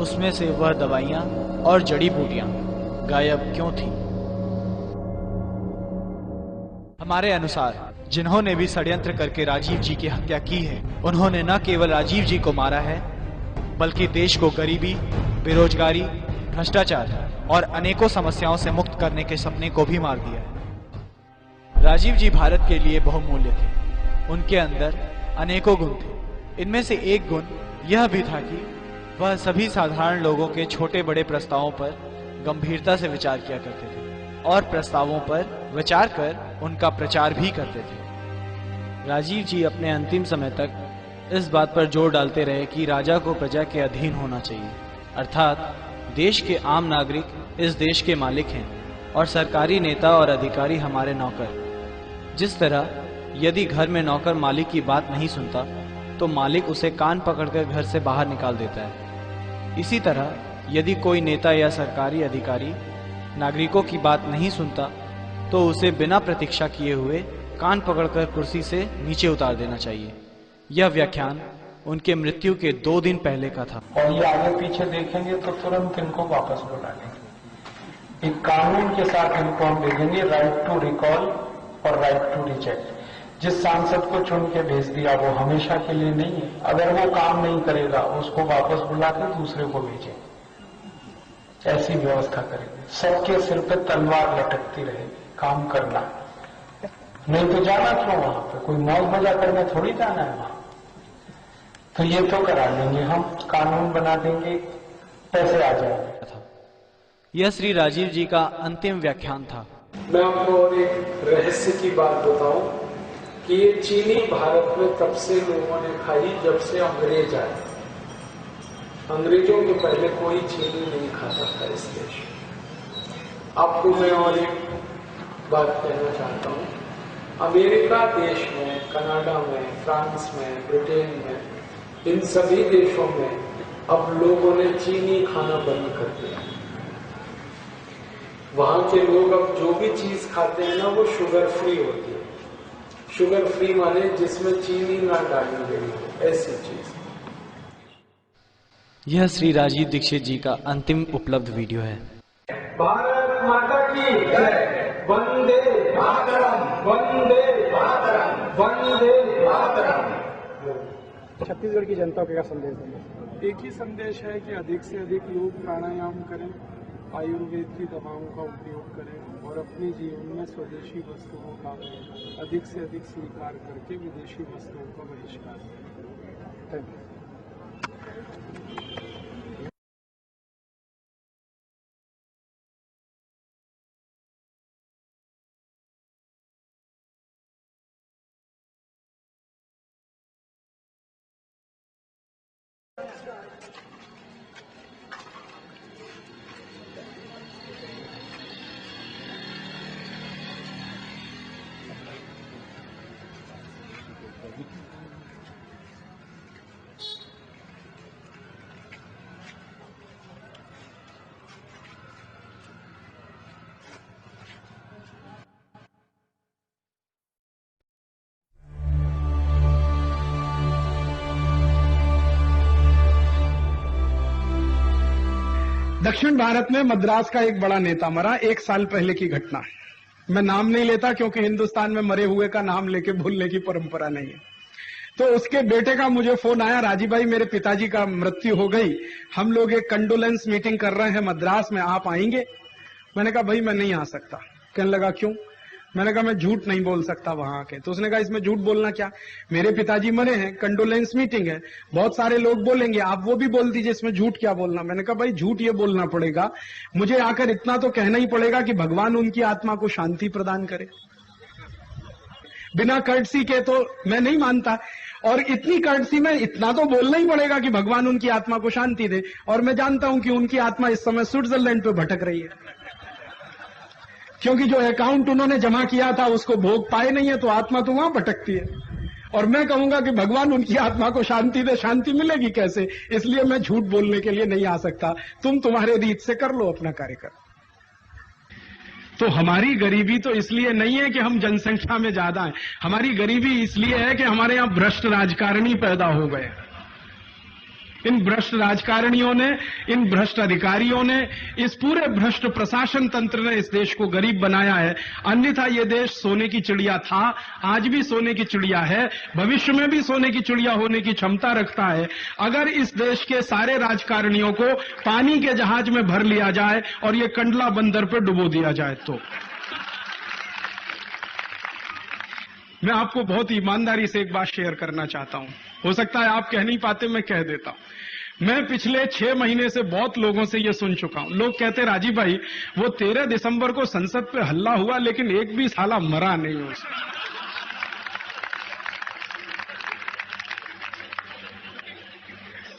उसमें से वह दवाइयां और जड़ी बूटियां गायब क्यों थी? हमारे अनुसार जिन्होंने भी षड्यंत्र करके राजीव जी की हत्या की है, उन्होंने न केवल राजीव जी को मारा है बल्कि देश को गरीबी, बेरोजगारी, भ्रष्टाचार और अनेकों समस्याओं से मुक्त करने के सपने को भी मार दिया है। राजीव जी भारत के लिए बहुमूल्य थे। उनके अंदर अनेकों गुण थे। इनमें से एक गुण यह भी था कि वह सभी साधारण लोगों के छोटे बड़े प्रस्तावों पर गंभीरता से विचार किया करते थे और प्रस्तावों पर विचार कर उनका प्रचार भी करते थे। राजीव जी अपने अंतिम समय तक इस बात पर जोर डालते रहे कि राजा को प्रजा के अधीन होना चाहिए, अर्थात देश के आम नागरिक इस देश के मालिक हैं और सरकारी नेता और अधिकारी हमारे नौकर। जिस तरह यदि घर में नौकर मालिक की बात नहीं सुनता तो मालिक उसे कान पकड़कर घर से बाहर निकाल देता है, इसी तरह यदि कोई नेता या सरकारी अधिकारी नागरिकों की बात नहीं सुनता तो उसे बिना प्रतीक्षा किए हुए कान पकड़कर कुर्सी से नीचे उतार देना चाहिए। यह व्याख्यान उनके मृत्यु के 2 दिन पहले का था। और ये आगे पीछे देखेंगे तो तुरंत इनको वापस बुला लेंगे। एक कानून के साथ इनको हम भेजेंगे, राइट टू रिकॉल और राइट टू रिजेक्ट। जिस सांसद को चुन के भेज दिया वो हमेशा के लिए नहीं है, अगर वो काम नहीं करेगा उसको वापस बुला के दूसरे को भेजें, ऐसी व्यवस्था करेंगे। सबके सिर पे तलवार लटकती रहेगी, काम करना नहीं तो जाना क्यों वहां पे, कोई मौज मजा करने थोड़ी जाना है वहां। तो ये तो करा लेंगे हम, कानून बना देंगे, पैसे आ जाएंगे। यह श्री राजीव जी का अंतिम व्याख्यान था। मैं आपको और एक रहस्य की बात बताऊं कि ये चीनी भारत में तब से लोगों ने खाई जब से अंग्रेज आए। अंग्रेजों के पहले कोई चीनी नहीं खाता था इस देश में। आपको मैं और एक बात कहना चाहता हूं, अमेरिका देश में, कनाडा में, फ्रांस में, ब्रिटेन में, इन सभी देशों में अब लोगों ने चीनी खाना बंद कर दिया। वहां के लोग अब जो भी चीज खाते हैं ना वो शुगर फ्री होती है। शुगर फ्री माने जिसमें चीनी ना डाली गई हो, ऐसी चीज। यह श्री राजीव दीक्षित जी का अंतिम उपलब्ध वीडियो है। भारत माता की जय। वंदे मातरम, वंदे मातरम, वंदे मातरम। छत्तीसगढ़ की जनता को क्या संदेश देंगे? एक ही संदेश है कि अधिक से अधिक लोग प्राणायाम करें, आयुर्वेद की दवाओं का उपयोग करें और अपने जीवन में स्वदेशी वस्तुओं का अधिक से अधिक स्वीकार करके विदेशी वस्तुओं का बहिष्कार करें। Thank you. दक्षिण भारत में मद्रास का एक बड़ा नेता मरा, 1 साल पहले की घटना है। मैं नाम नहीं लेता क्योंकि हिंदुस्तान में मरे हुए का नाम लेके भूलने की परंपरा नहीं है। तो उसके बेटे का मुझे फोन आया, राजीव भाई मेरे पिताजी का मृत्यु हो गई, हम लोग एक कंडोलेंस मीटिंग कर रहे हैं मद्रास में, आप आएंगे? मैंने कहा भाई मैं नहीं आ सकता। कहने लगा क्यों? मैंने कहा मैं झूठ नहीं बोल सकता वहां आके। तो उसने कहा इसमें झूठ बोलना क्या, मेरे पिताजी मरे हैं, कंडोलेंस मीटिंग है, बहुत सारे लोग बोलेंगे, आप वो भी बोल दीजिए, इसमें झूठ क्या बोलना। मैंने कहा भाई झूठ ये बोलना पड़ेगा, मुझे आकर इतना तो कहना ही पड़ेगा कि भगवान उनकी आत्मा को शांति प्रदान करे। बिना कर्टसी के तो मैं नहीं मानता, और इतनी कर्टसी में इतना तो बोलना ही पड़ेगा कि भगवान उनकी आत्मा को शांति दे। और मैं जानता हूं कि उनकी आत्मा इस समय स्विट्जरलैंड पे भटक रही है, क्योंकि जो अकाउंट उन्होंने जमा किया था उसको भोग पाए नहीं है, तो आत्मा तो वहां भटकती है। और मैं कहूंगा कि भगवान उनकी आत्मा को शांति दे, शांति मिलेगी कैसे? इसलिए मैं झूठ बोलने के लिए नहीं आ सकता। तुम तुम्हारे रीत से कर लो, अपना कार्य कर। तो हमारी गरीबी तो इसलिए नहीं है कि हम जनसंख्या में ज्यादा हैं, हमारी गरीबी इसलिए है कि हमारे यहां भ्रष्ट राजकारणी पैदा हो गए। इन भ्रष्ट राजकारणियों ने, इन भ्रष्ट अधिकारियों ने, इस पूरे भ्रष्ट प्रशासन तंत्र ने इस देश को गरीब बनाया है। अन्यथा ये देश सोने की चिड़िया था, आज भी सोने की चिड़िया है, भविष्य में भी सोने की चिड़िया होने की क्षमता रखता है, अगर इस देश के सारे राजकारणियों को पानी के जहाज में भर लिया जाए और ये कंडला बंदर पर डुबो दिया जाए। तो मैं आपको बहुत ईमानदारी से एक बात शेयर करना चाहता हूं, हो सकता है आप कह नहीं पाते, मैं कह देता हूं। मैं पिछले 6 महीने से बहुत लोगों से ये सुन चुका हूं। लोग कहते राजीव भाई वो 13 दिसंबर को संसद पे हल्ला हुआ लेकिन एक भी साला मरा नहीं हो।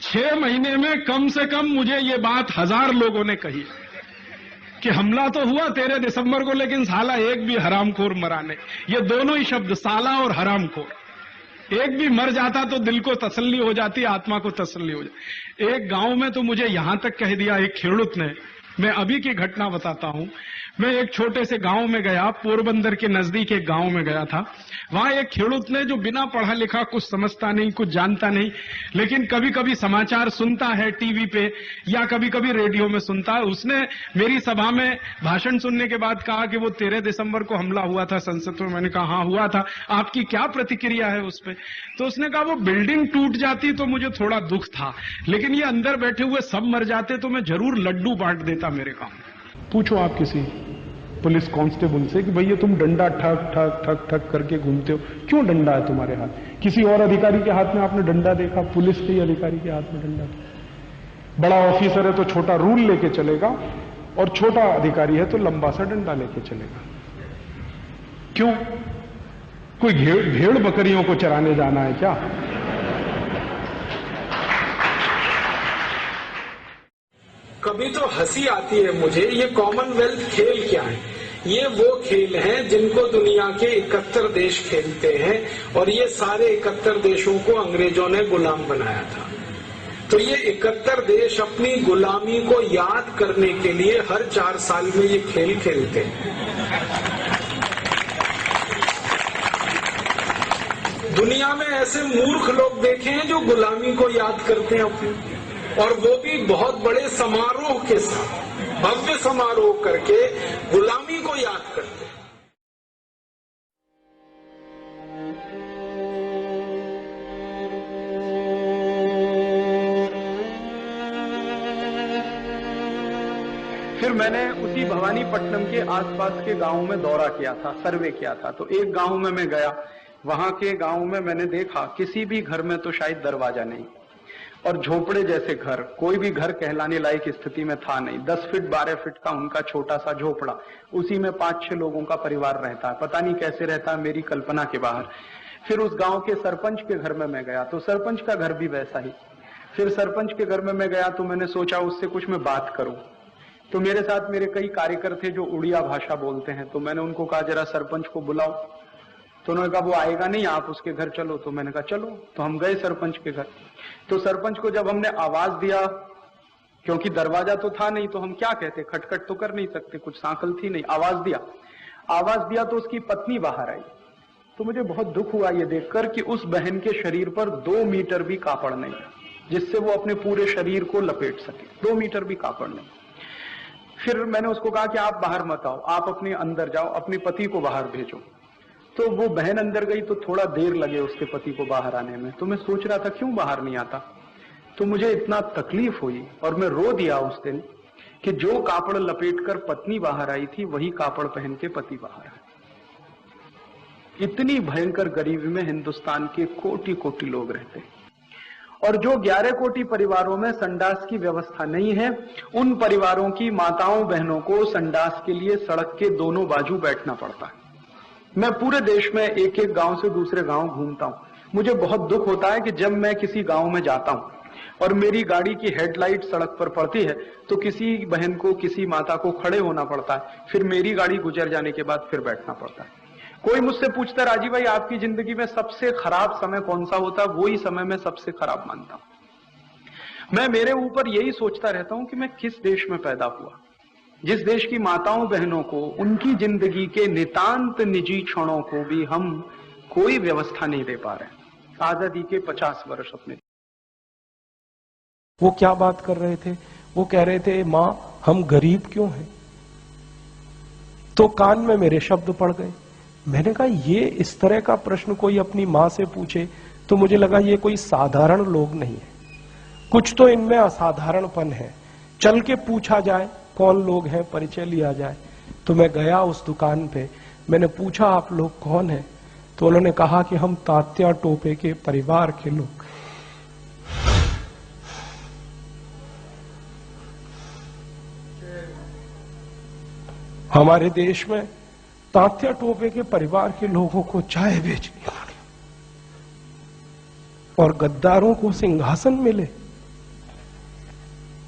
6 महीने में कम से कम मुझे ये बात 1000 लोगों ने कही कि हमला तो हुआ 13 दिसंबर को लेकिन साला एक भी हरामखोर मरा नहीं। ये दोनों ही शब्द, साला और हरामखोर, एक भी मर जाता तो दिल को तसल्ली हो जाती, आत्मा को तसल्ली हो जाती। एक गांव में तो मुझे यहां तक कह दिया एक खेड़ूत ने, मैं अभी की घटना बताता हूं। मैं एक छोटे से गांव में गया, पोरबंदर के नजदीक एक गांव में गया था। वहां एक खेड़ूत ने, जो बिना पढ़ा लिखा, कुछ समझता नहीं, कुछ जानता नहीं, लेकिन कभी कभी समाचार सुनता है टीवी पे या कभी कभी रेडियो में सुनता है, उसने मेरी सभा में भाषण सुनने के बाद कहा कि वो 13 दिसंबर को हमला हुआ था संसद में। मैंने कहा हाँ हुआ था, आपकी क्या प्रतिक्रिया है उस पर? तो उसने कहा वो बिल्डिंग टूट जाती तो मुझे थोड़ा दुख था, लेकिन ये अंदर बैठे हुए सब मर जाते तो मैं जरूर लड्डू बांट देता मेरे गांव में। पूछो आप किसी पुलिस कांस्टेबल से कि भैया तुम डंडा ठक ठक ठक ठक करके घूमते हो, क्यों डंडा है तुम्हारे हाथ? किसी और अधिकारी के हाथ में आपने डंडा देखा? पुलिस के अधिकारी के हाथ में डंडा? बड़ा ऑफिसर है तो छोटा रूल लेके चलेगा और छोटा अधिकारी है तो लंबा सा डंडा लेके चलेगा। क्यों? कोई भेड़ बकरियों को चराने जाना है क्या? कभी तो हंसी आती है मुझे, ये कॉमनवेल्थ खेल क्या है? ये वो खेल हैं जिनको दुनिया के 71 देश खेलते हैं और ये सारे 71 देशों को अंग्रेजों ने गुलाम बनाया था। तो ये 71 देश अपनी गुलामी को याद करने के लिए हर 4 साल में ये खेल खेलते हैं। दुनिया में ऐसे मूर्ख लोग देखे हैं जो गुलामी को याद करते हैं अपनी, और वो भी बहुत बड़े समारोह के साथ, भव्य समारोह करके गुलामी को याद करते हैं। फिर मैंने उसी भवानीपट्टनम के आसपास के गांवों में दौरा किया था, सर्वे किया था। तो एक गांव में मैं गया, वहां के गांव में मैंने देखा किसी भी घर में तो शायद दरवाजा नहीं और झोपड़े जैसे घर, कोई भी घर कहलाने लायक स्थिति में था नहीं। 10 फीट 12 फीट का उनका छोटा सा झोपड़ा, उसी में 5-6 लोगों का परिवार रहता है। पता नहीं कैसे रहता है, मेरी कल्पना के बाहर। फिर उस गांव के सरपंच के घर में मैं गया तो सरपंच का घर भी वैसा ही। फिर सरपंच के घर में मैं गया तो मैंने सोचा उससे कुछ मैं बात करूं। तो मेरे साथ मेरे कई कार्यकर्ता थे जो उड़िया भाषा बोलते हैं, तो मैंने उनको कहा जरा सरपंच को बुलाओ। तो उन्होंने कहा वो आएगा नहीं, आप उसके घर चलो। तो मैंने कहा चलो। तो हम गए सरपंच के घर। तो सरपंच को जब हमने आवाज दिया, क्योंकि दरवाजा तो था नहीं तो हम क्या कहते, खटखट तो कर नहीं सकते, कुछ सांकल थी नहीं, आवाज दिया तो उसकी पत्नी बाहर आई। तो मुझे बहुत दुख हुआ ये देखकर कि उस बहन के शरीर पर 2 मीटर भी कापड़ नहीं, जिससे वो अपने पूरे शरीर को लपेट सके। 2 मीटर भी कापड़ नहीं। फिर मैंने उसको कहा कि आप बाहर मत आओ, आप अपने अंदर जाओ, अपने पति को बाहर भेजो। तो वो बहन अंदर गई तो थोड़ा देर लगे उसके पति को बाहर आने में। तो मैं सोच रहा था क्यों बाहर नहीं आता। तो मुझे इतना तकलीफ हुई और मैं रो दिया उस दिन कि जो कापड़ लपेटकर पत्नी बाहर आई थी वही कापड़ पहन के पति बाहर आए। इतनी भयंकर गरीबी में हिंदुस्तान के कोटि कोटि लोग रहते हैं और जो 11 कोटि परिवारों में संडास की व्यवस्था नहीं है, उन परिवारों की माताओं बहनों को संडास के लिए सड़क के दोनों बाजू बैठना पड़ता है। मैं पूरे देश में एक एक गांव से दूसरे गांव घूमता हूं। मुझे बहुत दुख होता है कि जब मैं किसी गांव में जाता हूं और मेरी गाड़ी की हेडलाइट सड़क पर पड़ती है तो किसी बहन को, किसी माता को खड़े होना पड़ता है, फिर मेरी गाड़ी गुजर जाने के बाद फिर बैठना पड़ता है। कोई मुझसे पूछता राजीव भाई आपकी जिंदगी में सबसे खराब समय कौन सा होता है, वही समय मैं सबसे खराब मानता हूं। मैं मेरे ऊपर यही सोचता रहता हूं कि मैं किस देश में पैदा हुआ, जिस देश की माताओं बहनों को उनकी जिंदगी के नितांत निजी क्षणों को भी हम कोई व्यवस्था नहीं दे पा रहे। आजादी के 50 वर्ष अपने। वो क्या बात कर रहे थे? वो कह रहे थे मां हम गरीब क्यों हैं? तो कान में मेरे शब्द पड़ गए। मैंने कहा ये इस तरह का प्रश्न कोई अपनी मां से पूछे तो मुझे लगा ये कोई साधारण लोग नहीं है, कुछ तो इनमें असाधारणपन है। चल के पूछा जाए कौन लोग हैं, परिचय लिया जाए। तो मैं गया उस दुकान पे, मैंने पूछा आप लोग कौन हैं? तो उन्होंने कहा कि हम तात्या टोपे के परिवार के लोग। हमारे देश में तात्या टोपे के परिवार के लोगों को चाय बेचनी पड़ी और गद्दारों को सिंहासन मिले,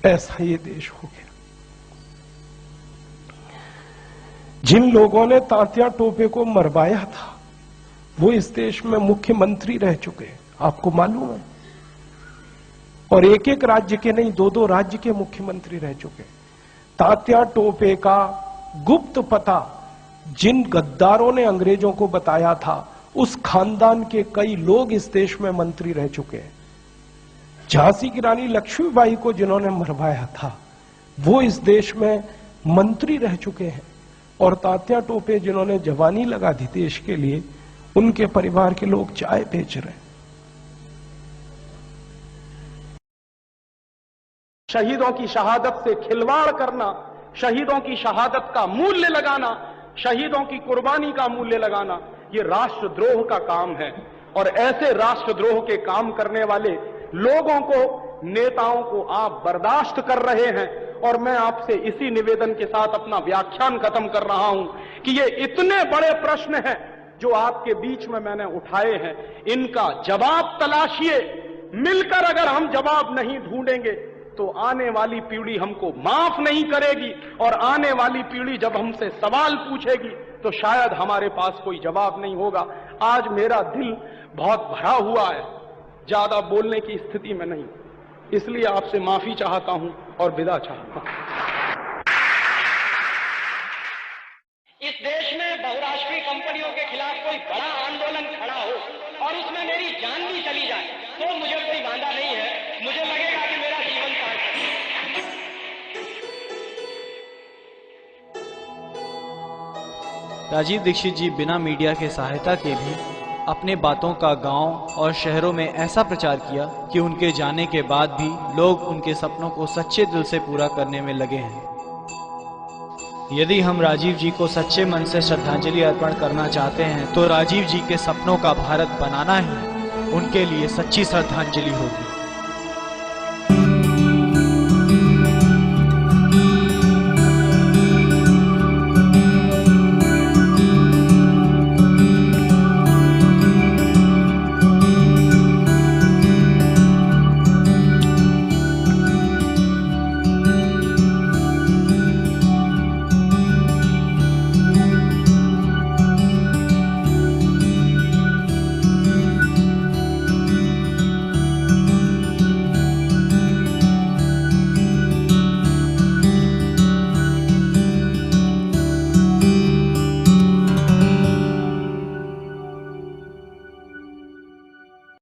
ऐसा ये देश हो गया। जिन लोगों ने तात्या टोपे को मरवाया था वो इस देश में मुख्यमंत्री रह चुके हैं, आपको मालूम है। और एक एक राज्य के नहीं, दो दो राज्य के मुख्यमंत्री रह चुके। तात्या टोपे का गुप्त पता जिन गद्दारों ने अंग्रेजों को बताया था, उस खानदान के कई लोग इस देश में मंत्री रह चुके हैं। झांसी की रानी लक्ष्मीबाई को जिन्होंने मरवाया था वो इस देश में मंत्री रह चुके हैं। और तात्या टोपे जिन्होंने जवानी लगा दी देश के लिए, उनके परिवार के लोग चाय बेच रहे हैं। शहीदों की शहादत से खिलवाड़ करना, शहीदों की शहादत का मूल्य लगाना, शहीदों की कुर्बानी का मूल्य लगाना, ये राष्ट्रद्रोह का काम है। और ऐसे राष्ट्रद्रोह के काम करने वाले लोगों को, नेताओं को आप बर्दाश्त कर रहे हैं। और मैं आपसे इसी निवेदन के साथ अपना व्याख्यान खत्म कर रहा हूं कि ये इतने बड़े प्रश्न हैं जो आपके बीच में मैंने उठाए हैं, इनका जवाब तलाशिए। मिलकर अगर हम जवाब नहीं ढूंढेंगे तो आने वाली पीढ़ी हमको माफ नहीं करेगी, और आने वाली पीढ़ी जब हमसे सवाल पूछेगी तो शायद हमारे पास कोई जवाब नहीं होगा। आज मेरा दिल बहुत भरा हुआ है, ज्यादा बोलने की स्थिति में नहीं, इसलिए आपसे माफी चाहता हूं और विदा चाहता हूं। इस देश में बहुराष्ट्रीय कंपनियों के खिलाफ कोई बड़ा आंदोलन खड़ा हो और उसमें मेरी जान भी चली जाए तो मुझे कोई वादा नहीं है। मुझे लगेगा कि मेरा जीवन सार्थक है। राजीव दीक्षित जी बिना मीडिया के सहायता के भी अपने बातों का गांव और शहरों में ऐसा प्रचार किया कि उनके जाने के बाद भी लोग उनके सपनों को सच्चे दिल से पूरा करने में लगे हैं। यदि हम राजीव जी को सच्चे मन से श्रद्धांजलि अर्पण करना चाहते हैं तो राजीव जी के सपनों का भारत बनाना ही उनके लिए सच्ची श्रद्धांजलि होगी।